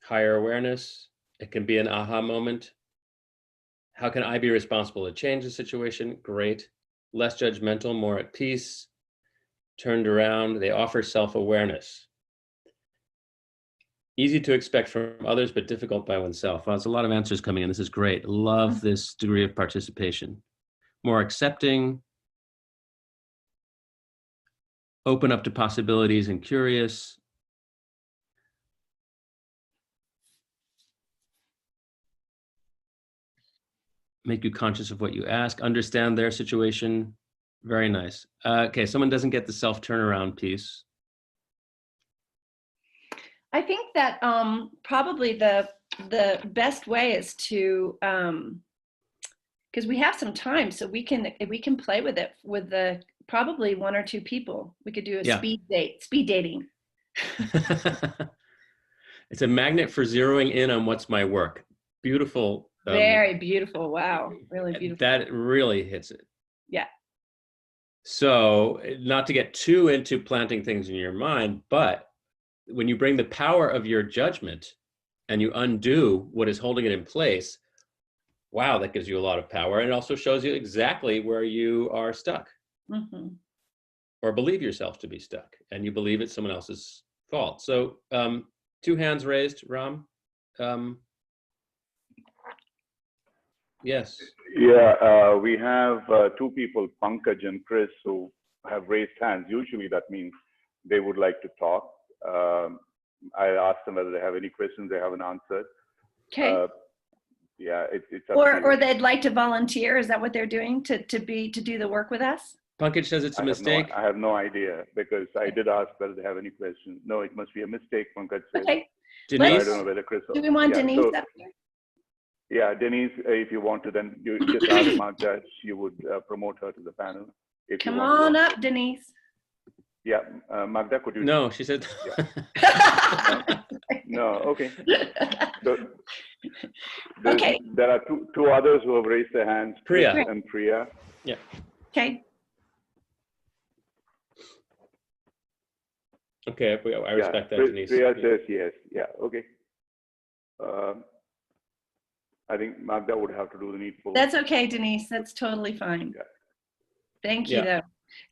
Higher awareness. It can be an aha moment. How can I be responsible to change the situation? Great. Less judgmental, more at peace. Turned around. They offer self-awareness. Easy to expect from others, but difficult by oneself. Well, there's a lot of answers coming in. This is great. Love this degree of participation. More accepting. Open up to possibilities and curious. Make you conscious of what you ask. Understand their situation. Very nice. Okay, someone doesn't get the self-turnaround piece. I think that probably the best way is to, because we have some time, so we can play with it with probably one or two people. We could do a speed dating. It's a magnet for zeroing in on what's my work. Beautiful. Very beautiful. Wow. Really beautiful. That really hits it. Yeah. So not to get too into planting things in your mind, but when you bring the power of your judgment and you undo what is holding it in place, wow, that gives you a lot of power. And it also shows you exactly where you are stuck or believe yourself to be stuck, and you believe it's someone else's fault. So 2 hands raised, Ram. Yes. Yeah, we have 2 people, Pankaj and Chris, who have raised hands. Usually that means they would like to talk. I asked them whether they have any questions they haven't answered. Okay. Yeah, it's up or to you. or they'd like to volunteer. Is that what they're doing to do the work with us? Pankaj says it's a mistake. I have no idea, because I did ask whether they have any questions. No, it must be a mistake, Pankaj says. Okay. Denise? I don't know whether Chris. Do we want Denise so, up here? Yeah, Denise, if you want to, then you just ask Magda. She would promote her to the panel. If Come you want on to. up, Denise. Yeah, Magda, could you? No, she said. No, okay. So, Okay. There are two others who have raised their hands. Priya. Chris and Priya. Yeah. Okay. Okay, I respect that, Denise. Priya says yes. Yeah, okay. I think Magda would have to do the needful. That's okay, Denise. That's totally fine. Yeah. Thank you, though.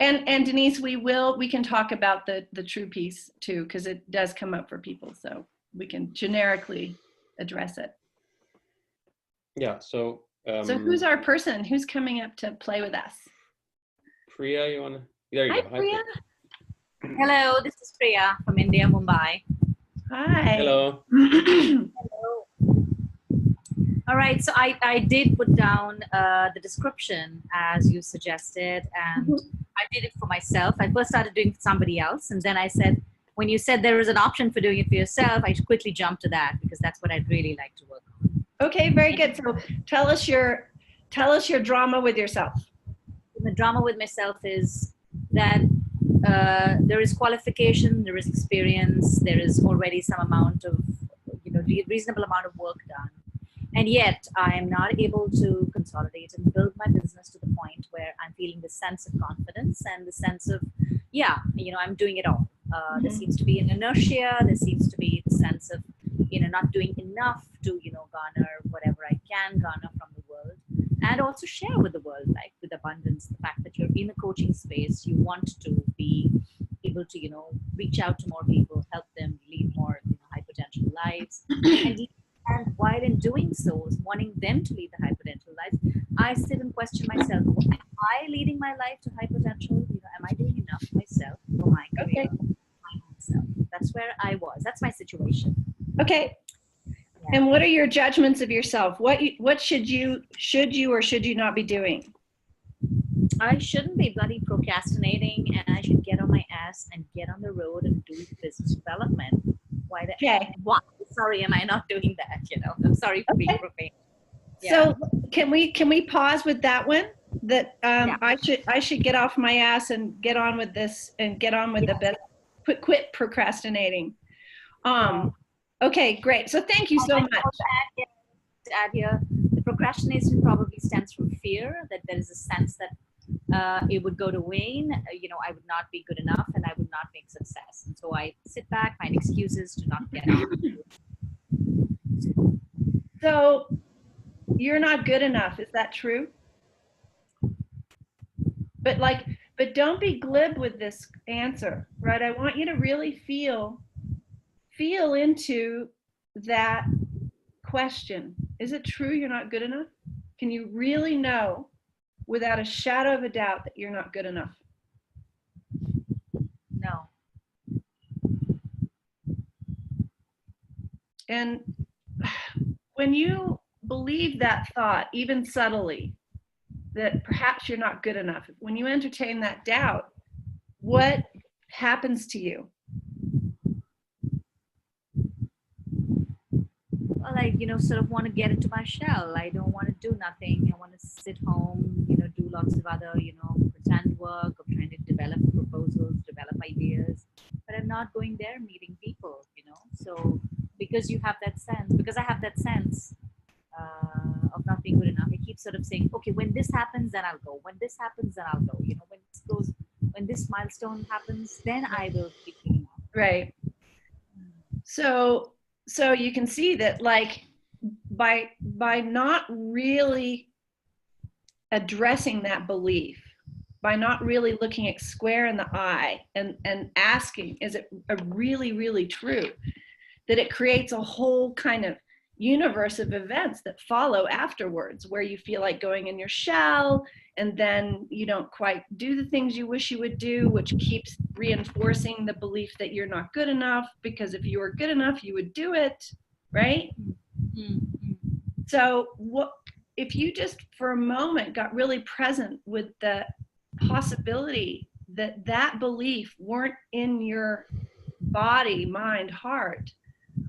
And Denise, we can talk about the true piece too, because it does come up for people, so we can generically address it. Yeah. So. So who's our person? Who's coming up to play with us? Priya, you wanna? There you Hi, go. Priya. Hello, this is Priya from India, Mumbai. Hi. Hello. Hello. All right, so I did put down the description as you suggested, and I did it for myself. I first started doing it for somebody else, and then I said, when you said there was an option for doing it for yourself, I quickly jumped to that because that's what I'd really like to work on. Okay, very good. So tell us your drama with yourself. The drama with myself is that there is qualification, there is experience, there is already some amount of, reasonable amount of work done. And yet I am not able to consolidate and build my business to the point where I'm feeling the sense of confidence and the sense of, I'm doing it all. There seems to be an inertia. There seems to be the sense of, not doing enough to, garner whatever I can garner from the world, and also share with the world, like with abundance, the fact that you're in a coaching space, you want to be able to, reach out to more people, help them lead more high potential lives. And while in doing so, wanting them to lead the high potential lives, I sit and question myself, am I leading my life to high potential? Am I doing enough myself for my career, my own self? That's where I was. That's my situation. Okay. Yeah. And what are your judgments of yourself? What should you or should you not be doing? I shouldn't be bloody procrastinating, and I should get on my ass and get on the road and do business development. Why? Sorry, am I not doing that? I'm sorry for being profane. Yeah. So can we pause with that one? That I should get off my ass and get on with this and get on with the best. Quit procrastinating. Okay, great. So thank you so much. To add here, the procrastination probably stems from fear that there is a sense that it would go to wane. I would not be good enough and I would not make success. And so I sit back, find excuses to not get out. So you're not good enough. Is that true? But don't be glib with this answer, right? I want you to really feel into that question. Is it true you're not good enough? Can you really know without a shadow of a doubt that you're not good enough? No. And when you believe that thought, even subtly, that perhaps you're not good enough, when you entertain that doubt, what happens to you? Well, I, sort of want to get into my shell. I don't want to do nothing. I want to sit home, do lots of other, pretend work of trying to develop proposals, develop ideas. But I'm not going there meeting people, you know. So because you have that sense, because I have that sense of not being good enough, I keep sort of saying, okay, when this happens, then I'll go. When this happens, then I'll go. You know, when this milestone happens, then I will keep picking up. Right. So you can see that, like, by not really addressing that belief, by not really looking it square in the eye and asking, is it really, really true? That it creates a whole kind of universe of events that follow afterwards, where you feel like going in your shell, and then you don't quite do the things you wish you would do, which keeps reinforcing the belief that you're not good enough, because if you were good enough, you would do it, right? Mm-hmm. So what if you just for a moment got really present with the possibility that that belief weren't in your body, mind, heart?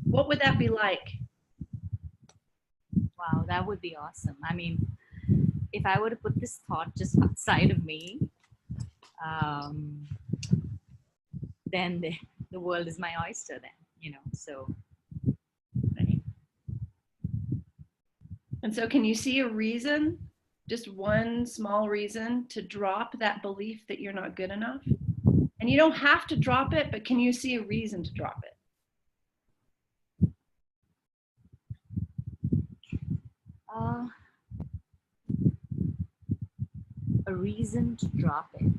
What would that be like? Wow, that would be awesome. I mean, if I were to put this thought just outside of me, then the world is my oyster then, you know, so. Right. And so can you see a reason, just one small reason, to drop that belief that you're not good enough? And you don't have to drop it, but can you see a reason to drop it? A reason to drop it.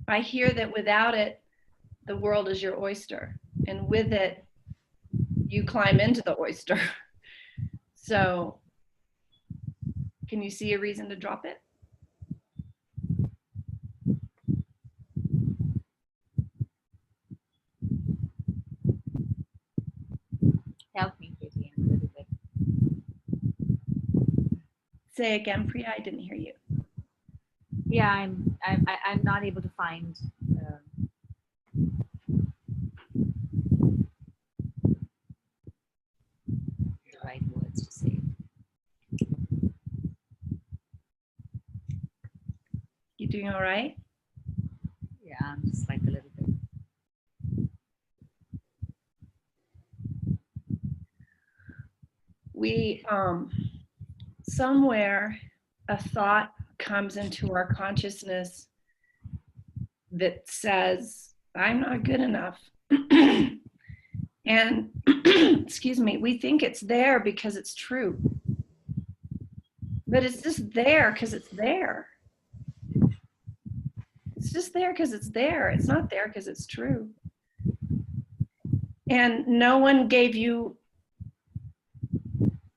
I hear that without it, the world is your oyster, and with it, you climb into the oyster. So, can you see a reason to drop it? Help me, Katie, a little bit. Say again, Priya, I didn't hear you. Yeah, I'm not able to find the right words to say. You doing all right? Yeah, I'm just like a little bit. We somewhere a thought comes into our consciousness that says, I'm not good enough. And excuse me, we think it's there because it's true. But it's just there because it's there. It's just there because it's there. It's not there because it's true. And no one gave you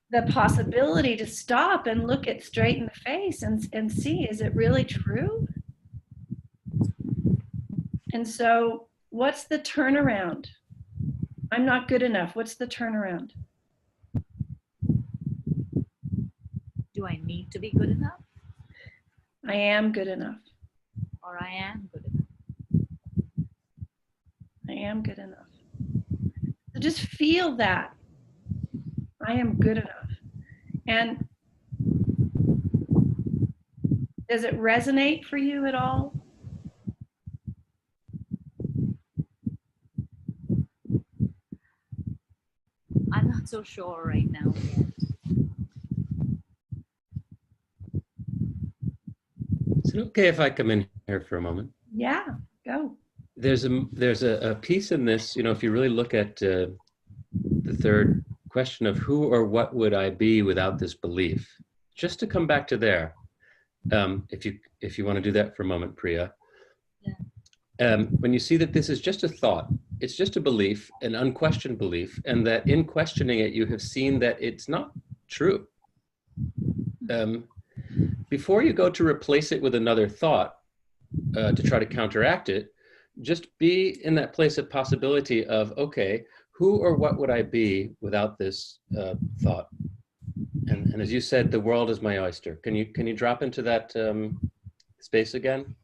the possibility to stop and look it straight in the face and see, is it really true? And so what's the turnaround? I'm not good enough. What's the turnaround? Do I need to be good enough? I am good enough. Or I am good enough? I am good enough. So just feel that. I am good enough. And does it resonate for you at all? I'm not so sure right now yet. Is it okay if I come in here for a moment? Yeah, go. There's a piece in this, you know, if you really look at the third question of who or what would I be without this belief, just to come back to there, if you want to do that for a moment, Priya. Yeah. When you see that this is just a thought, it's just a belief, an unquestioned belief, and that in questioning it, you have seen that it's not true. Before you go to replace it with another thought to try to counteract it, just be in that place of possibility of, okay, who or what would I be without this thought? And as you said, the world is my oyster. Can you drop into that space again?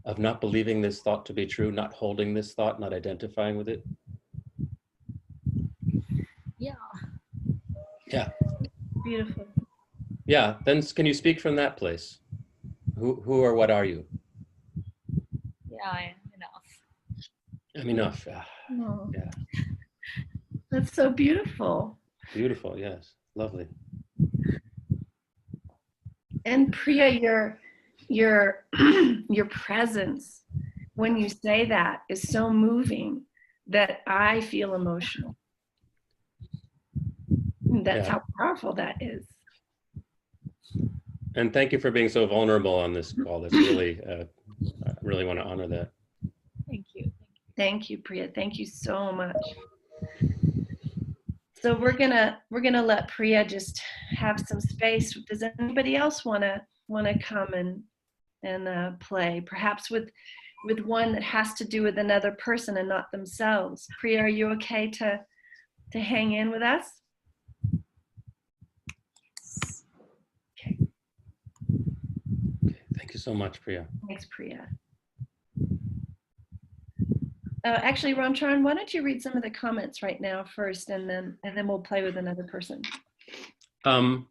Of not believing this thought to be true, not holding this thought, not identifying with it? Yeah. Yeah. Beautiful. Yeah, then can you speak from that place? Who or what are you? Yeah, enough. I'm enough. Oh, Yeah. that's so beautiful. Beautiful. Yes. Lovely. And Priya, your your presence when you say that is so moving that I feel emotional. That's Yeah. how powerful that is. And thank you for being so vulnerable on this call. That's really, I really want to honor that. Thank you. Thank you, Priya. Thank you so much. So we're gonna let Priya just have some space. Does anybody else wanna come and play? Perhaps with one that has to do with another person and not themselves. Priya, are you okay to hang in with us? Okay. Thank you so much, Priya. Thanks, Priya. Actually, Ram Charan, why don't you read some of the comments right now first, and then we'll play with another person. A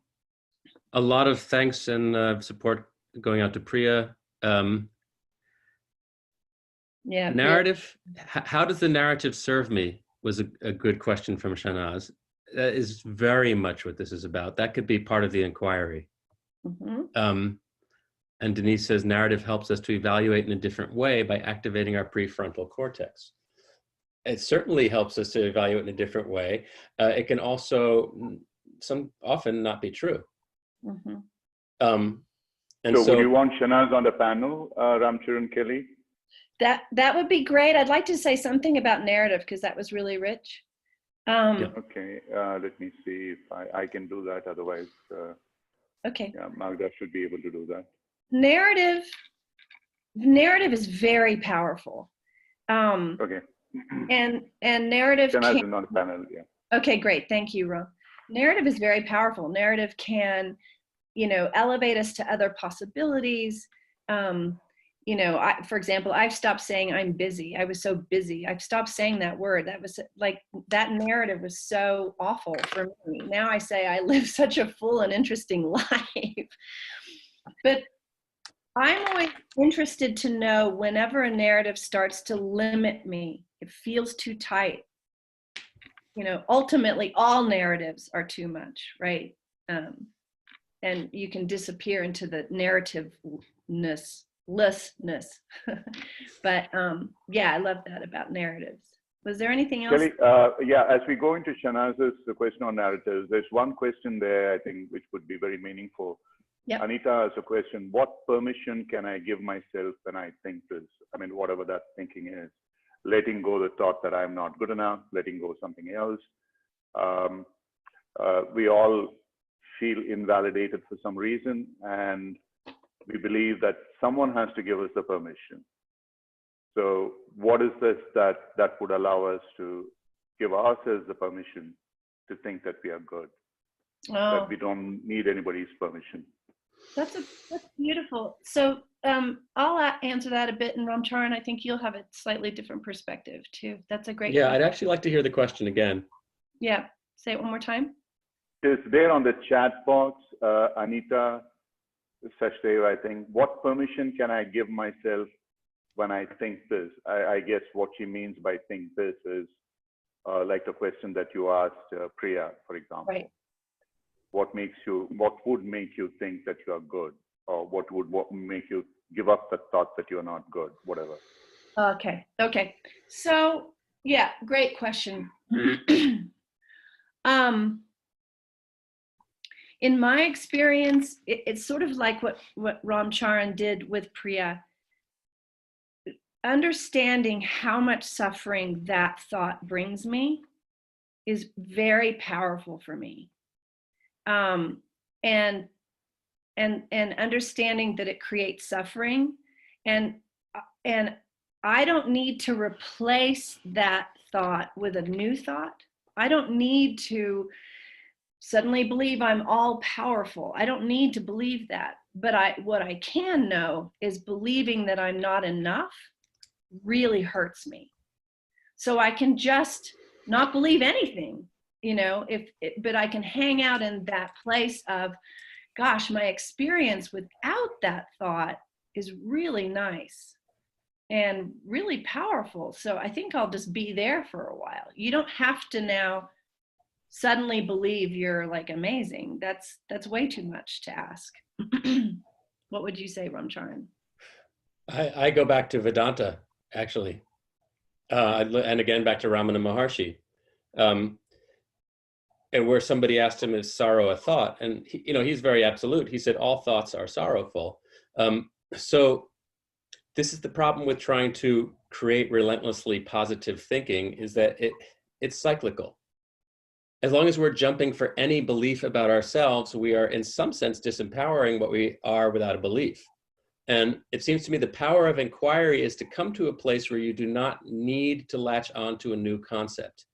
lot of thanks and support going out to Priya. Yeah. Narrative. How does the narrative serve me? Was a good question from Shanaz. That is very much what this is about. That could be part of the inquiry. Mm-hmm. And Denise says narrative helps us to evaluate in a different way by activating our prefrontal cortex. It certainly helps us to evaluate in a different way. It can also often not be true. Mm-hmm. And so would you want Shanaz on the panel, Ram Charan, Kelly? That would be great. I'd like to say something about narrative because that was really rich. Yeah. Okay, let me see if I can do that. Otherwise, Okay. yeah, Magda should be able to do that. Narrative is very powerful. Okay. And narrative Shanaz is on the panel, yeah. Okay, great. Thank you, Ram. Narrative is very powerful. Narrative can, elevate us to other possibilities. For example, I've stopped saying I'm busy. I was so busy. I've stopped saying that word. That was like, that narrative was so awful for me. Now I say I live such a full and interesting life. But I'm always interested to know whenever a narrative starts to limit me, it feels too tight. Ultimately all narratives are too much, right? And you can disappear into the narrativelessness. But yeah, I love that about narratives. Was there anything else? Kelly, yeah, as we go into Shanaz's question on narratives, there's one question there, I think, which would be very meaningful. Yep. Anita has a question: what permission can I give myself when I think this? I mean, whatever that thinking is. Letting go the thought that I'm not good enough, letting go something else. We all feel invalidated for some reason, and we believe that someone has to give us the permission. So what is this that would allow us to give ourselves the permission to think that we are good, that we don't need anybody's permission? That's beautiful. So I'll answer that a bit, and Ram Charan, I think you'll have a slightly different perspective too. That's a great Yeah, question. I'd actually like to hear the question again. Yeah, say it one more time. It's there on the chat box, Anita Sachdev, I think. What permission can I give myself when I think this? I guess what she means by think this is like the question that you asked Priya, for example. Right. What would make you think that you are good? Or what would make you give up the thought that you are not good, whatever? Okay. So yeah, great question. In my experience, it's sort of like what Ram Charan did with Priya. Understanding how much suffering that thought brings me is very powerful for me. And understanding that it creates suffering, and I don't need to replace that thought with a new thought. I don't need to suddenly believe I'm all powerful. I don't need to believe that. But what I can know is believing that I'm not enough really hurts me. So I can just not believe anything, but I can hang out in that place of, gosh, my experience without that thought is really nice. and really powerful. So I think I'll just be there for a while. You don't have to now suddenly believe you're like amazing. That's way too much to ask. What would you say, Ram Charan? I go back to Vedanta, actually. And again, back to Ramana Maharshi. And where somebody asked him, is sorrow a thought? And he, he's very absolute. He said, all thoughts are sorrowful. So this is the problem with trying to create relentlessly positive thinking, is that it's cyclical. As long as we're jumping for any belief about ourselves, we are in some sense disempowering what we are without a belief. And it seems to me the power of inquiry is to come to a place where you do not need to latch on to a new concept.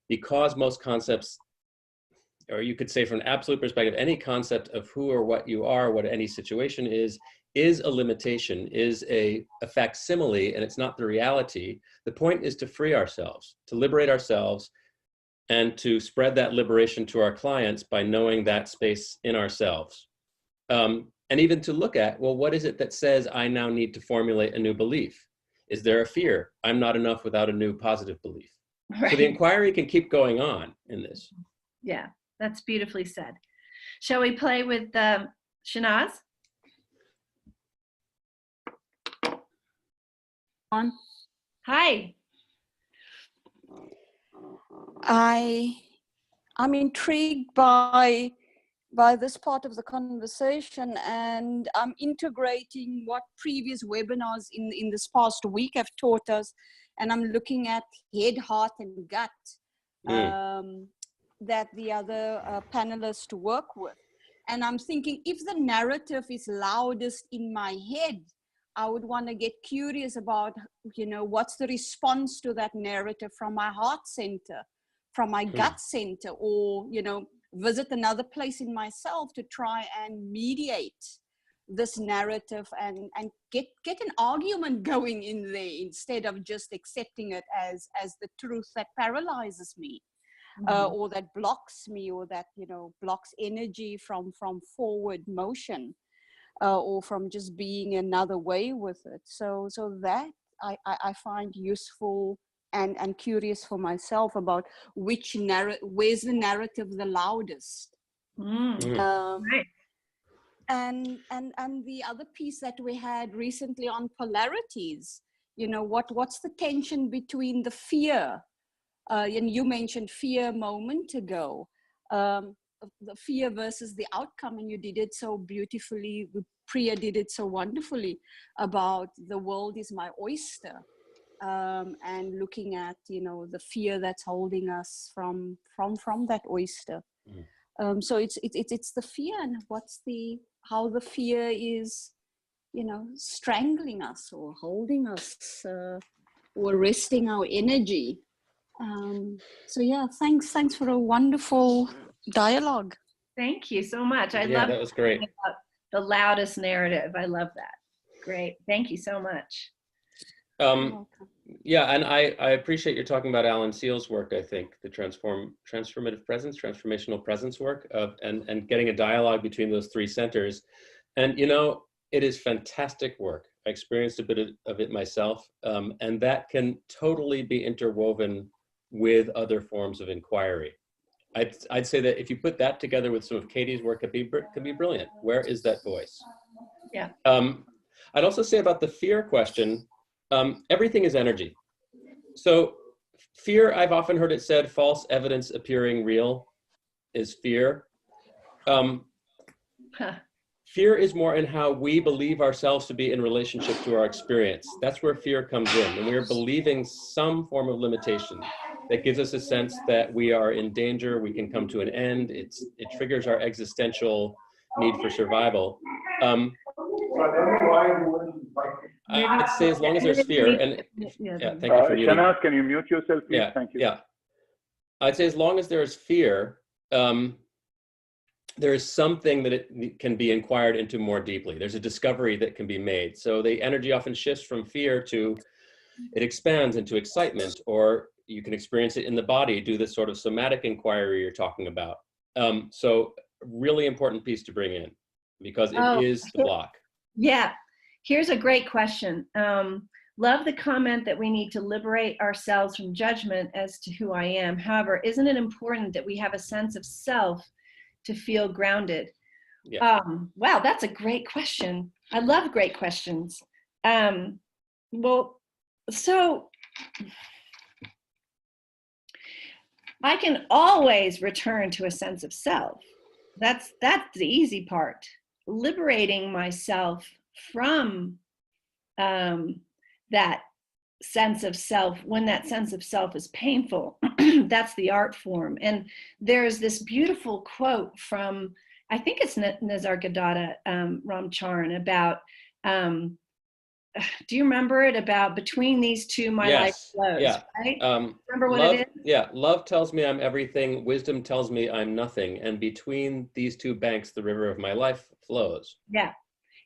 Because most concepts, or you could say from an absolute perspective, any concept of who or what you are, what any situation is a limitation, is a facsimile, and it's not the reality. The point is to free ourselves, to liberate ourselves, and to spread that liberation to our clients by knowing that space in ourselves. And even to look at, well, what is it that says I now need to formulate a new belief? Is there a fear? I'm not enough without a new positive belief. Right. So the inquiry can keep going on in this. Yeah, that's beautifully said. Shall we play with Shanaz? On. Hi. I'm intrigued by this part of the conversation, and I'm integrating what previous webinars in this past week have taught us, and I'm looking at head, heart, and gut that the other panelists work with. And I'm thinking, if the narrative is loudest in my head, I would want to get curious about, what's the response to that narrative from my heart center, from my gut center, or, visit another place in myself to try and mediate this narrative and get an argument going in there instead of just accepting it as the truth that paralyzes me, or that blocks me, or that, blocks energy from forward motion. Or from just being another way with it. So that I find useful and curious for myself about where's the narrative the loudest. Right. And the other piece that we had recently on polarities, what's the tension between the fear, and you mentioned fear a moment ago, the fear versus the outcome, and you did it so beautifully. Priya did it so wonderfully about the world is my oyster, and looking at the fear that's holding us from that oyster. So it's the fear, and how the fear is strangling us or holding us, or arresting our energy. So yeah, thanks for a wonderful dialogue. Thank you so much. I love that was great. The loudest narrative. I love that. Great. Thank you so much. Yeah, and I appreciate you talking about Alan Seal's work. I think the transformative presence, transformational presence work and getting a dialogue between those three centers. And it is fantastic work. I experienced a bit of it myself, and that can totally be interwoven with other forms of inquiry. I'd say that if you put that together with some of Katie's work, it could be brilliant. Where is that voice? Yeah. I'd also say about the fear question, everything is energy. So fear, I've often heard it said, false evidence appearing real is fear. Fear is more in how we believe ourselves to be in relationship to our experience. That's where fear comes in. And we are believing some form of limitation that gives us a sense that we are in danger, we can come to an end. It triggers our existential need for survival. I'd say as long as there's fear, and thank you for muting. Shanaz, can you mute yourself, please? Yeah, thank you. Yeah, I'd say as long as there's fear, there is something that it can be inquired into more deeply. There's a discovery that can be made. So the energy often shifts from fear to, it expands into excitement, or you can experience it in the body, do this sort of somatic inquiry you're talking about. So really important piece to bring in, because it is the block. Yeah, here's a great question. Love the comment that we need to liberate ourselves from judgment as to who I am. However, isn't it important that we have a sense of self to feel grounded? Yeah. Wow, that's a great question. I love great questions. Well, so I can always return to a sense of self. That's the easy part. Liberating myself from that sense of self, when that sense of self is painful, that's the art form. And there's this beautiful quote from, I think it's Nisargadatta Ram Charan, about, do you remember it, about between these two my life flows, yeah. right? Remember what love, it is? Yeah, love tells me I'm everything, wisdom tells me I'm nothing, and between these two banks the river of my life flows. Yeah.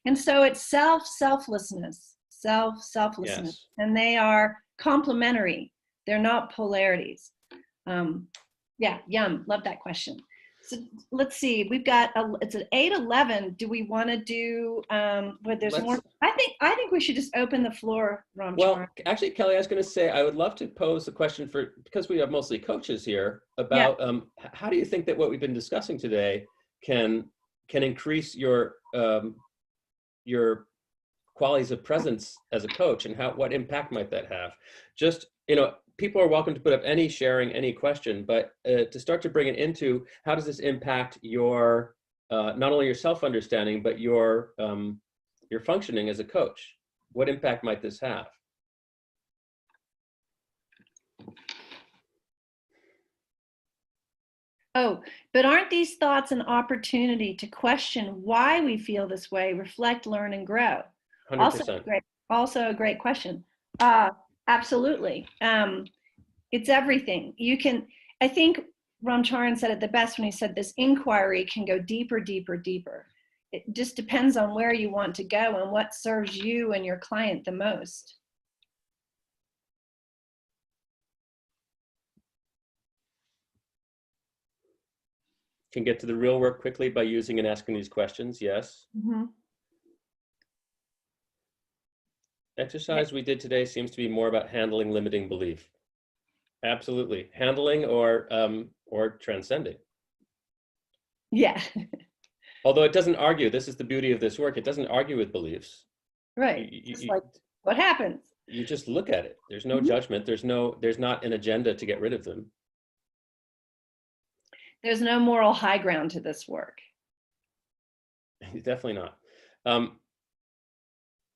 And so it's selflessness, selflessness, Yes. and they are complementary. They're not polarities. Yeah, yum, love that question. So let's see, we've got it's an 8:11. Do we want to do there's more? I think we should just open the floor, Ram Well, Charan. actually, Kelly, I was going to say I would love to pose a question because we have mostly coaches here, about how do you think that what we've been discussing today can increase your qualities of presence as a coach, and what impact might that have? Just, people are welcome to put up any sharing, any question, but to start to bring it into, how does this impact your, not only your self-understanding, but your functioning as a coach? What impact might this have? Oh, but aren't these thoughts an opportunity to question why we feel this way, reflect, learn, and grow? 100%. Also a great question. Absolutely. It's everything. I think Ram Charan said it the best when he said this inquiry can go deeper, deeper, deeper. It just depends on where you want to go and what serves you and your client the most. Can get to the real work quickly by using and asking these questions, yes. Mm-hmm. Exercise we did today seems to be more about handling limiting belief. Absolutely. Handling or transcending. Yeah. Although it doesn't argue, this is the beauty of this work, it doesn't argue with beliefs. Right. Just like, what happens? You just look at it. There's no judgment. There's not an agenda to get rid of them. There's no moral high ground to this work. Definitely not.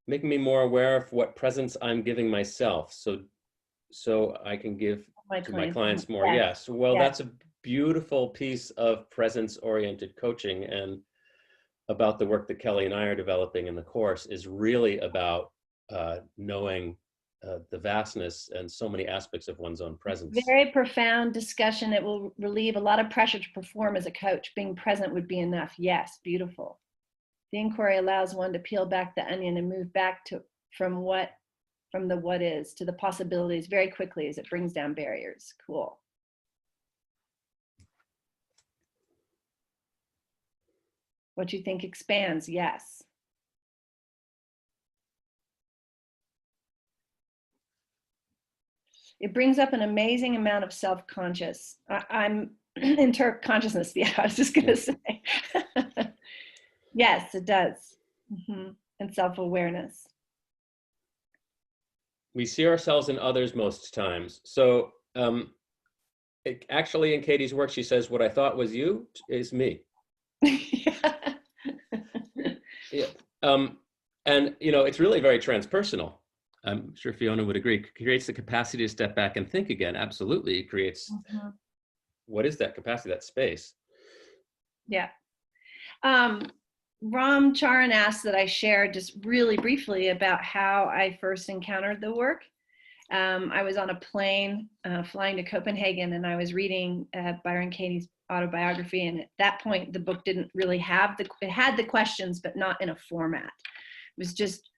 Making me more aware of what presence I'm giving myself, so I can give to my clients more. Yes. Well, that's a beautiful piece of presence-oriented coaching, and about the work that Kelly and I are developing in the course is really about knowing the vastness and so many aspects of one's own presence. Very profound discussion. It will relieve a lot of pressure to perform as a coach. Being present would be enough. Yes, beautiful. The inquiry allows one to peel back the onion and move back from the what is to the possibilities very quickly as it brings down barriers. Cool. What you think expands, yes. It brings up an amazing amount of self-conscious. I'm consciousness. Yeah, I was just gonna say. Yes, it does. Mm-hmm. And self-awareness. We see ourselves in others most times. So actually in Katie's work, she says, what I thought was you is me. Yeah. And it's really very transpersonal. I'm sure Fiona would agree. It creates the capacity to step back and think again. Absolutely. It creates, what is that capacity, that space? Yeah. Ram Charan asked that I share just really briefly about how I first encountered the work. I was on a plane flying to Copenhagen, and I was reading Byron Katie's autobiography. And at that point, the book didn't really have it had the questions, but not in a format. It was just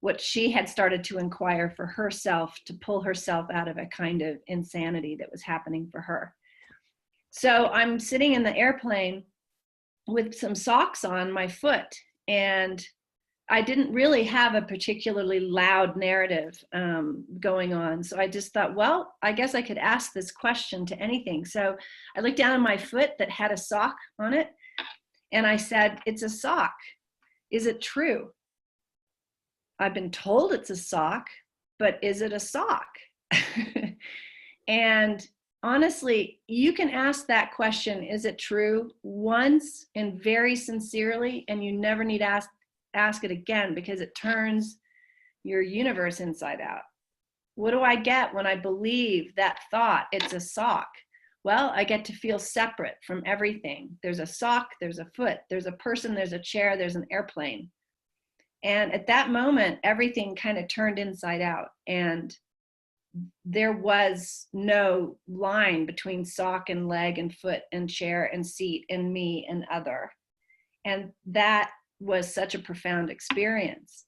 what she had started to inquire for herself to pull herself out of a kind of insanity that was happening for her. So I'm sitting in the airplane with some socks on my foot, and I didn't really have a particularly loud narrative going on. So I just thought, well, I guess I could ask this question to anything. So I looked down at my foot that had a sock on it, and I said, it's a sock. Is it true? I've been told it's a sock, but is it a sock? And honestly, you can ask that question, is it true, once and very sincerely, and you never need to ask it again, because it turns your universe inside out. What do I get when I believe that thought, it's a sock? Well, I get to feel separate from everything. There's a sock, there's a foot, there's a person, there's a chair, there's an airplane. And at that moment, everything kind of turned inside out. And there was no line between sock and leg and foot and chair and seat and me and other. And that was such a profound experience.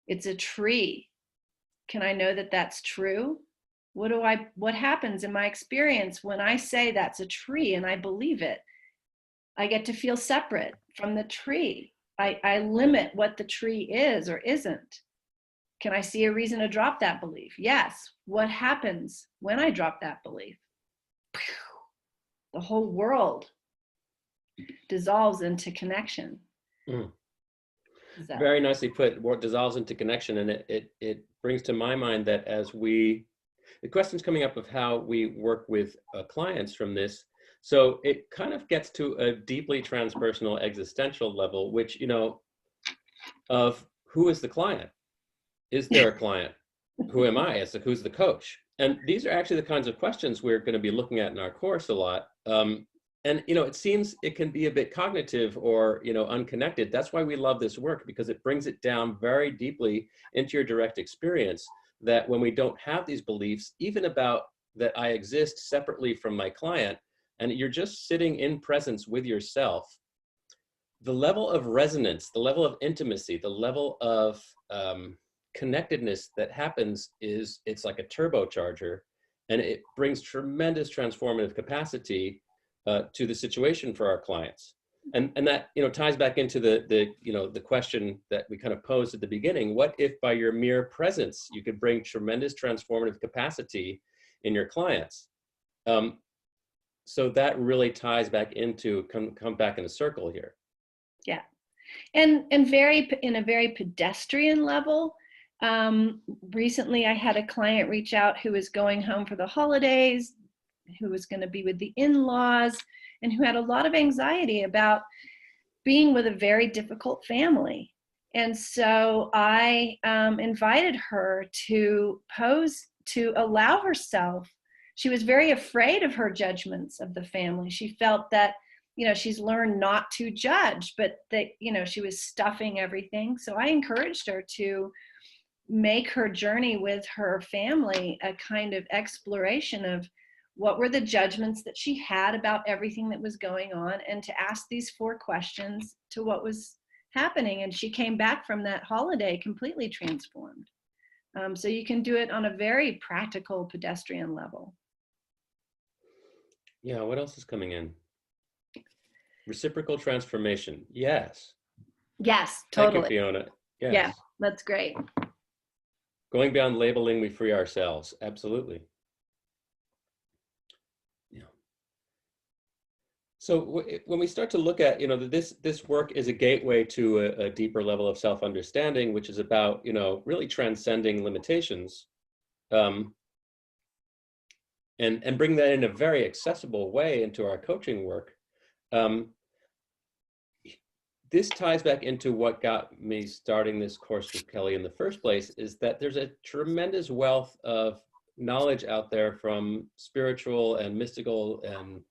It's a tree. Can I know that that's true? What happens in my experience when I say that's a tree and I believe it? I get to feel separate from the tree. I limit what the tree is or isn't. Can I see a reason to drop that belief? Yes. What happens when I drop that belief? The whole world dissolves into connection. Mm. Very nicely put. What dissolves into connection, and it brings to my mind that as the question's coming up of how we work with clients from this. So it kind of gets to a deeply transpersonal existential level, which, of who is the client? Is there a client? Who am I? Who's the coach? And these are actually the kinds of questions we're going to be looking at in our course a lot. And, it seems it can be a bit cognitive or, unconnected. That's why we love this work, because it brings it down very deeply into your direct experience, that when we don't have these beliefs, even about that I exist separately from my client, and you're just sitting in presence with yourself, the level of resonance, the level of intimacy, the level of connectedness that happens it's like a turbocharger, and it brings tremendous transformative capacity to the situation for our clients. And that, ties back into the question that we kind of posed at the beginning. What if by your mere presence, you could bring tremendous transformative capacity in your clients? So that really ties back into, come back in a circle here. Yeah. And in a very pedestrian level, recently I had a client reach out who was going home for the holidays, who was going to be with the in-laws, and who had a lot of anxiety about being with a very difficult family. And so I invited her to allow herself. She was very afraid of her judgments of the family. She felt that, she's learned not to judge, but that, she was stuffing everything. So I encouraged her to make her journey with her family a kind of exploration of what were the judgments that she had about everything that was going on, and to ask these 4 questions to what was happening. And she came back from that holiday completely transformed. So you can do it on a very practical pedestrian level. Yeah, what else is coming in? Reciprocal transformation. Yes. Yes, totally. Thank you, Fiona. Yes. Yeah, that's great. Going beyond labeling, we free ourselves. Absolutely. Yeah. So when we start to look at, this work is a gateway to a deeper level of self-understanding, which is about, really transcending limitations, and bring that in a very accessible way into our coaching work. This ties back into what got me starting this course with Kelly in the first place, is that there's a tremendous wealth of knowledge out there from spiritual and mystical and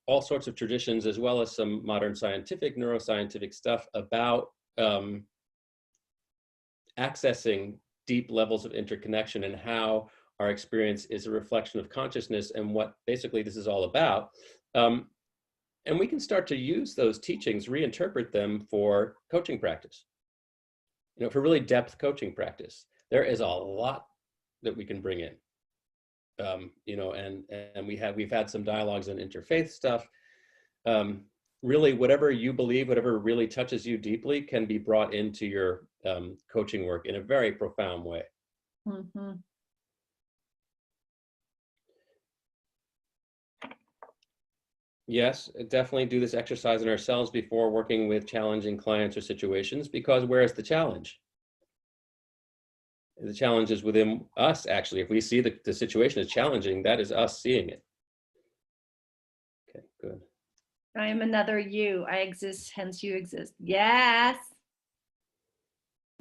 all sorts of traditions, as well as some modern scientific, neuroscientific stuff about accessing deep levels of interconnection, and how our experience is a reflection of consciousness, and what basically this is all about. And we can start to use those teachings, reinterpret them for coaching practice, for really depth coaching practice. There is a lot that we can bring in, and we've had some dialogues on interfaith stuff. really whatever you believe, whatever really touches you deeply can be brought into your coaching work in a very profound way. Mm-hmm. Yes, definitely do this exercise in ourselves before working with challenging clients or situations, because where's the challenge? The challenge is within us, actually. If we see the situation as challenging, that is us seeing it. Okay, good. I am another you. I exist, hence you exist. Yes.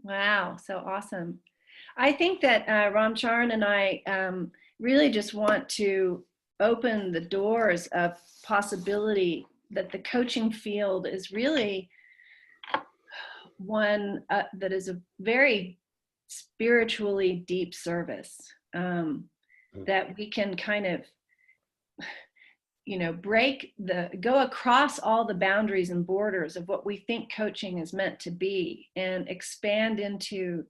Wow, so awesome. I think that Ram Charan and I really just want to open the doors of possibility, that the coaching field is really one that is a very spiritually deep service, that we can kind of, you know, go across all the boundaries and borders of what we think coaching is meant to be, and expand into,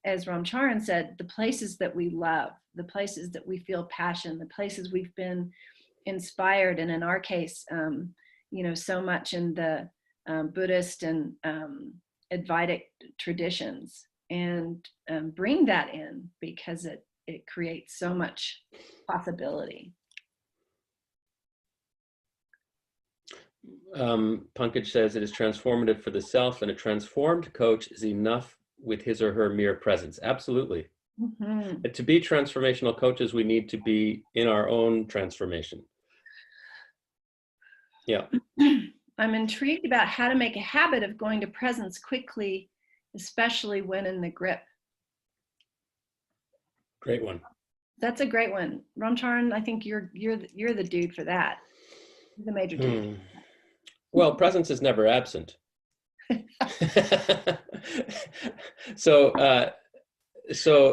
as Ram Charan said, the places that we love, the places that we feel passion, the places we've been inspired, and in our case, you know, so much in the Buddhist and Advaitic traditions, and bring that in, because it creates so much possibility. Pankaj says it is transformative for the self, and a transformed coach is enough with his or her mere presence. Absolutely. Mm-hmm. To be transformational coaches, we need to be in our own transformation. Yeah. I'm intrigued about how to make a habit of going to presence quickly, especially when in the grip. Great one. That's a great one. Ram Charan, I think you're the dude for that. You're the major dude. Well, presence is never absent. So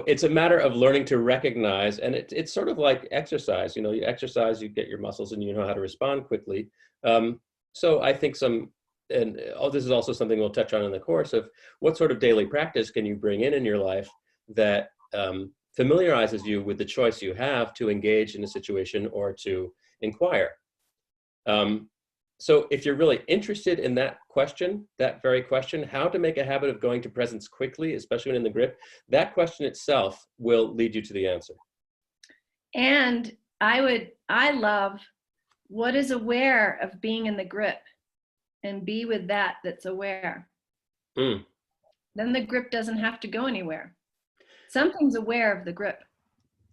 it's a matter of learning to recognize, and it's sort of like exercise. You know, you exercise, you get your muscles, and you know how to respond quickly. So I think this is also something we'll touch on in the course, of what sort of daily practice can you bring in your life that familiarizes you with the choice you have to engage in a situation or to inquire. So if you're really interested in that question, that very question, how to make a habit of going to presence quickly, especially when in the grip, that question itself will lead you to the answer. And I love what is aware of being in the grip, and be with that's aware. Then the grip doesn't have to go anywhere. Something's aware of the grip.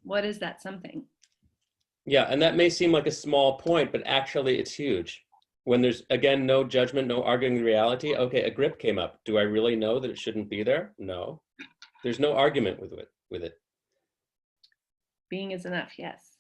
What is that something? Yeah, and that may seem like a small point, but actually it's huge. When there's, again, no judgment, no arguing the reality. Okay, a grip came up. Do I really know that it shouldn't be there? No. There's no argument with it. Being is enough, yes.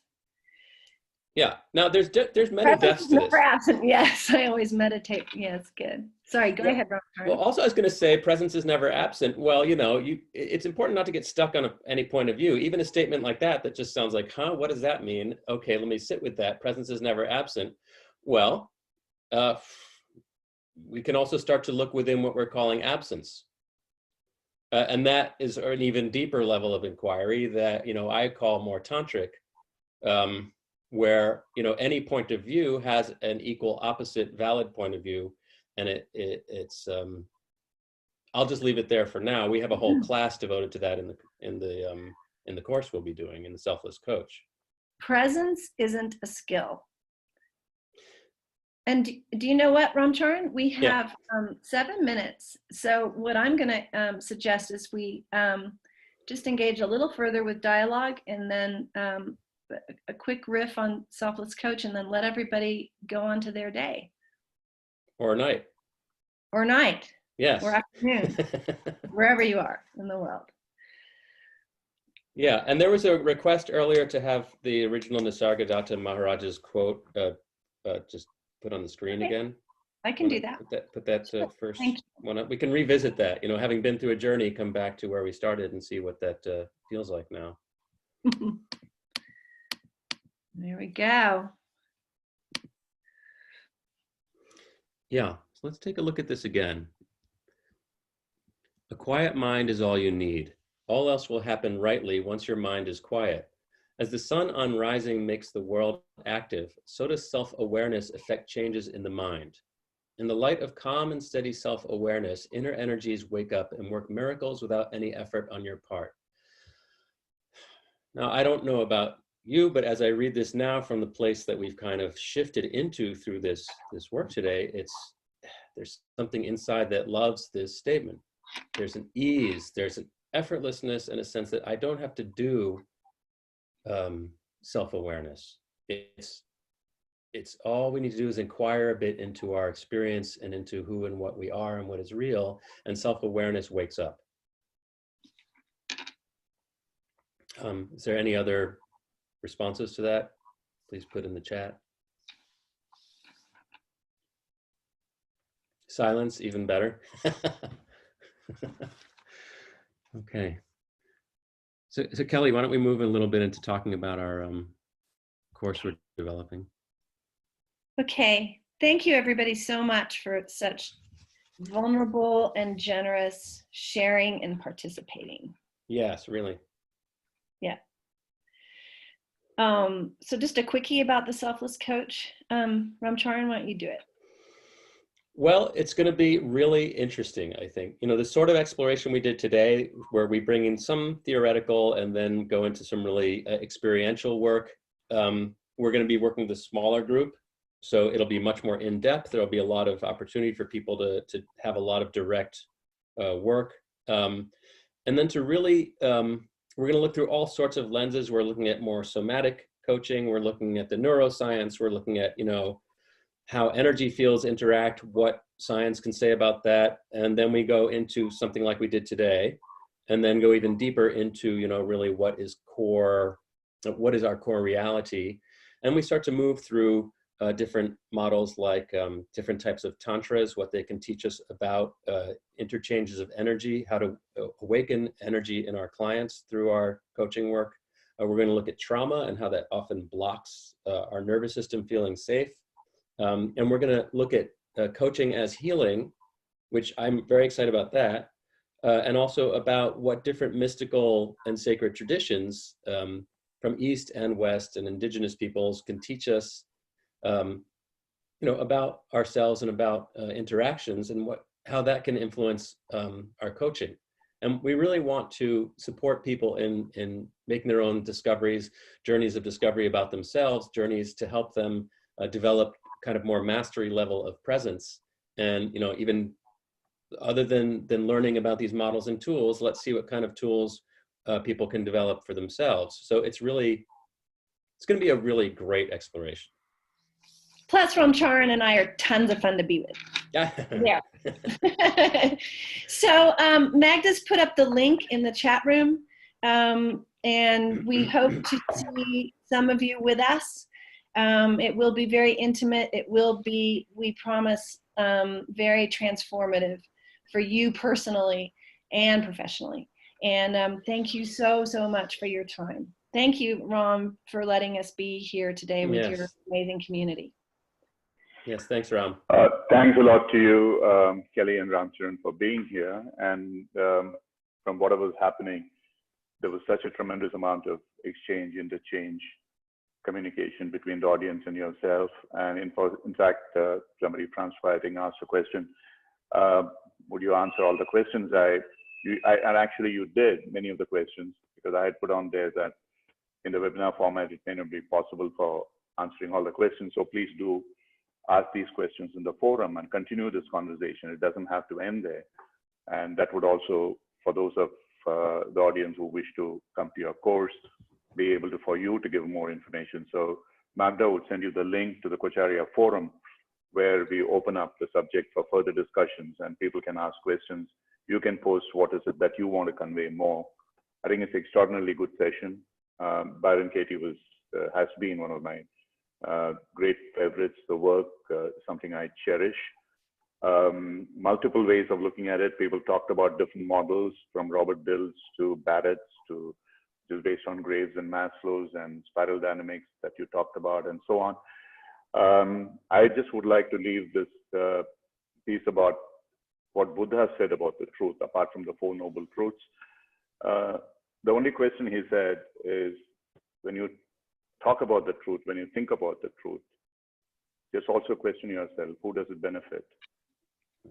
Yeah. Now there's many depths to this. Absent. Yes, I always meditate. Yeah, it's good. Sorry, go ahead, Ram. Well, also I was going to say presence is never absent. Well, you know, it's important not to get stuck on any point of view. Even a statement like that just sounds like, huh, what does that mean? Okay, let me sit with that. Presence is never absent. Well, we can also start to look within what we're calling absence. And that is an even deeper level of inquiry that, you know, I call more tantric, where, you know, any point of view has an equal opposite valid point of view. And it's I'll just leave it there for now. We have a whole class devoted to that in the course we'll be doing in the Selfless Coach. Presence isn't a skill. And do you know what, Ram Charan? We have 7 minutes. So what I'm going to suggest is we just engage a little further with dialogue, and then a quick riff on Selfless Coach, and then let everybody go on to their day. Or night. Or night. Yes. Or afternoon. Wherever you are in the world. Yeah, and there was a request earlier to have the original Nisargadatta Maharaja's quote just put on the screen again. I can do that. Put that first one up. We can revisit that. You know, having been through a journey, come back to where we started and see what that feels like now. There we go. Yeah, so let's take a look at this again. A quiet mind is all you need. All else will happen rightly once your mind is quiet. As the sun on rising makes the world active, so does self-awareness affect changes in the mind. In the light of calm and steady self-awareness, inner energies wake up and work miracles without any effort on your part. Now, I don't know about you, but as I read this now from the place that we've kind of shifted into through this work today, there's something inside that loves this statement. There's an ease, there's an effortlessness, and a sense that I don't have to do self-awareness. It's all we need to do is inquire a bit into our experience and into who and what we are and what is real, and self-awareness wakes up. Is there any other responses to that? Please put in the chat. Silence, even better. Okay. So Kelly, why don't we move a little bit into talking about our course we're developing? Okay. Thank you, everybody, so much for such vulnerable and generous sharing and participating. Yes, really. Yeah. So just a quickie about the Selfless Coach. Ram Charan, why don't you do it? Well, it's going to be really interesting, I think. You know, the sort of exploration we did today, where we bring in some theoretical and then go into some really experiential work. We're going to be working with a smaller group, so it'll be much more in-depth. There'll be a lot of opportunity for people to have a lot of direct work. And then to really, we're going to look through all sorts of lenses. We're looking at more somatic coaching. We're looking at the neuroscience. We're looking at, you know, how energy fields interact, what science can say about that. And then we go into something like we did today, and then go even deeper into, you know, really what is our core reality. And we start to move through different models like different types of tantras, what they can teach us about interchanges of energy, how to awaken energy in our clients through our coaching work. We're going to look at trauma and how that often blocks our nervous system feeling safe. And we're going to look at coaching as healing, which I'm very excited about that, and also about what different mystical and sacred traditions from East and West and indigenous peoples can teach us, you know, about ourselves and about interactions, and how that can influence our coaching. And we really want to support people in making their own discoveries, journeys of discovery about themselves, journeys to help them develop kind of more mastery level of presence. And, you know, even other than learning about these models and tools, let's see what kind of tools people can develop for themselves. So it's going to be a really great exploration. Plus, Ram Charan and I are tons of fun to be with. Yeah. So Magda's put up the link in the chat room, and we hope to see some of you with us. It will be very intimate. It will be, we promise, very transformative for you personally and professionally. And thank you so, so much for your time. Thank you, Ram, for letting us be here today with your amazing community. Yes, thanks, Ram. Thanks a lot to you, Kelly and Ram Charan, for being here. And from whatever was happening, there was such a tremendous amount of exchange, interchange, communication between the audience and yourself. And in fact, somebody transcribing asked a question, would you answer all the questions? And actually you did many of the questions, because I had put on there that in the webinar format, it may not be possible for answering all the questions. So please do ask these questions in the forum and continue this conversation. It doesn't have to end there. And that would also, for those of the audience who wish to come to your course, be able to, for you to give more information. So Magda would send you the link to the Coacharya forum, where we open up the subject for further discussions and people can ask questions. You can post what is it that you want to convey more. I think it's an extraordinarily good session. Byron Katie has been one of my great favorites. The work, something I cherish. Multiple ways of looking at it. People talked about different models, from Robert Dills to Barrett's to just based on Graves and Maslow's and spiral dynamics that you talked about, and so on. I just would like to leave this piece about what Buddha said about the truth, apart from the Four Noble Truths. The only question he said is, when you talk about the truth, when you think about the truth, just also question yourself, who does it benefit?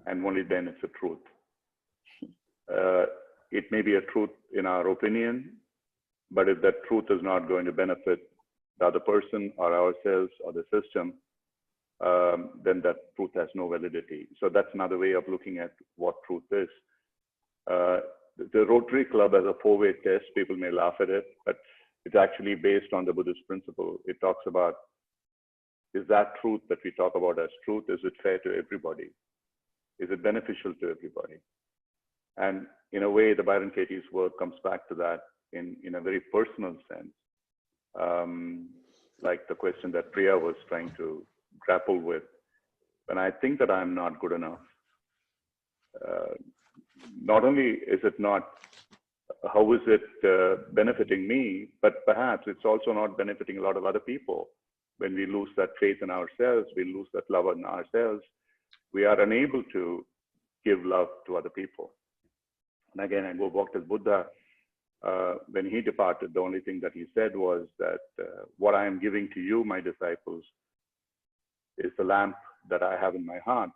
And only then it's a truth. It may be a truth in our opinion, but if that truth is not going to benefit the other person or ourselves or the system, then that truth has no validity. So that's another way of looking at what truth is. The Rotary Club has a 4-way test. People may laugh at it, but it's actually based on the Buddhist principle. It talks about, is that truth that we talk about as truth, is it fair to everybody? Is it beneficial to everybody? And in a way, the Byron Katie's work comes back to that in a very personal sense. Like the question that Priya was trying to grapple with. When I think that I'm not good enough, not only is it not, how is it benefiting me, but perhaps it's also not benefiting a lot of other people. When we lose that faith in ourselves, we lose that love in ourselves, we are unable to give love to other people. And again, I go back to Buddha. When he departed, the only thing that he said was that what I am giving to you, my disciples, is the lamp that I have in my heart.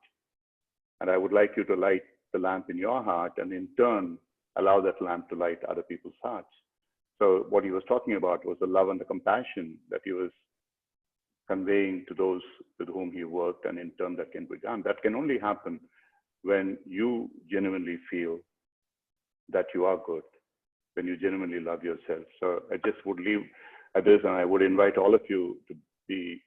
And I would like you to light the lamp in your heart, and in turn, allow that lamp to light other people's hearts. So what he was talking about was the love and the compassion that he was conveying to those with whom he worked, and in turn that can be done. That can only happen when you genuinely feel that you are good, when you genuinely love yourself. So I just would leave at this, and I would invite all of you to be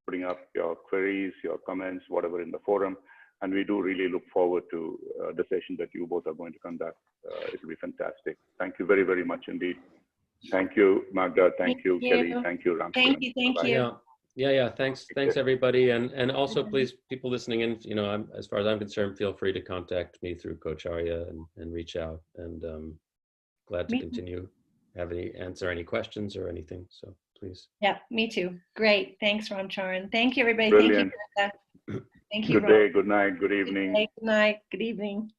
putting up your queries, your comments, whatever in the forum. And we do really look forward to the session that you both are going to conduct. It will be fantastic. Thank you very, very much indeed. Thank you, Magda. Thank you, Kelly. Thank you, Ram Charan. Thank you. Yeah. Thanks, everybody. And also, please, people listening in, as far as I'm concerned, feel free to contact me through Coacharya and reach out. And glad to continue, answer any questions or anything. So please. Yeah, me too. Great. Thanks, Ram Charan. Thank you, everybody. Brilliant. Thank you. Thank you. Good day, good night, good evening. Good night, good evening.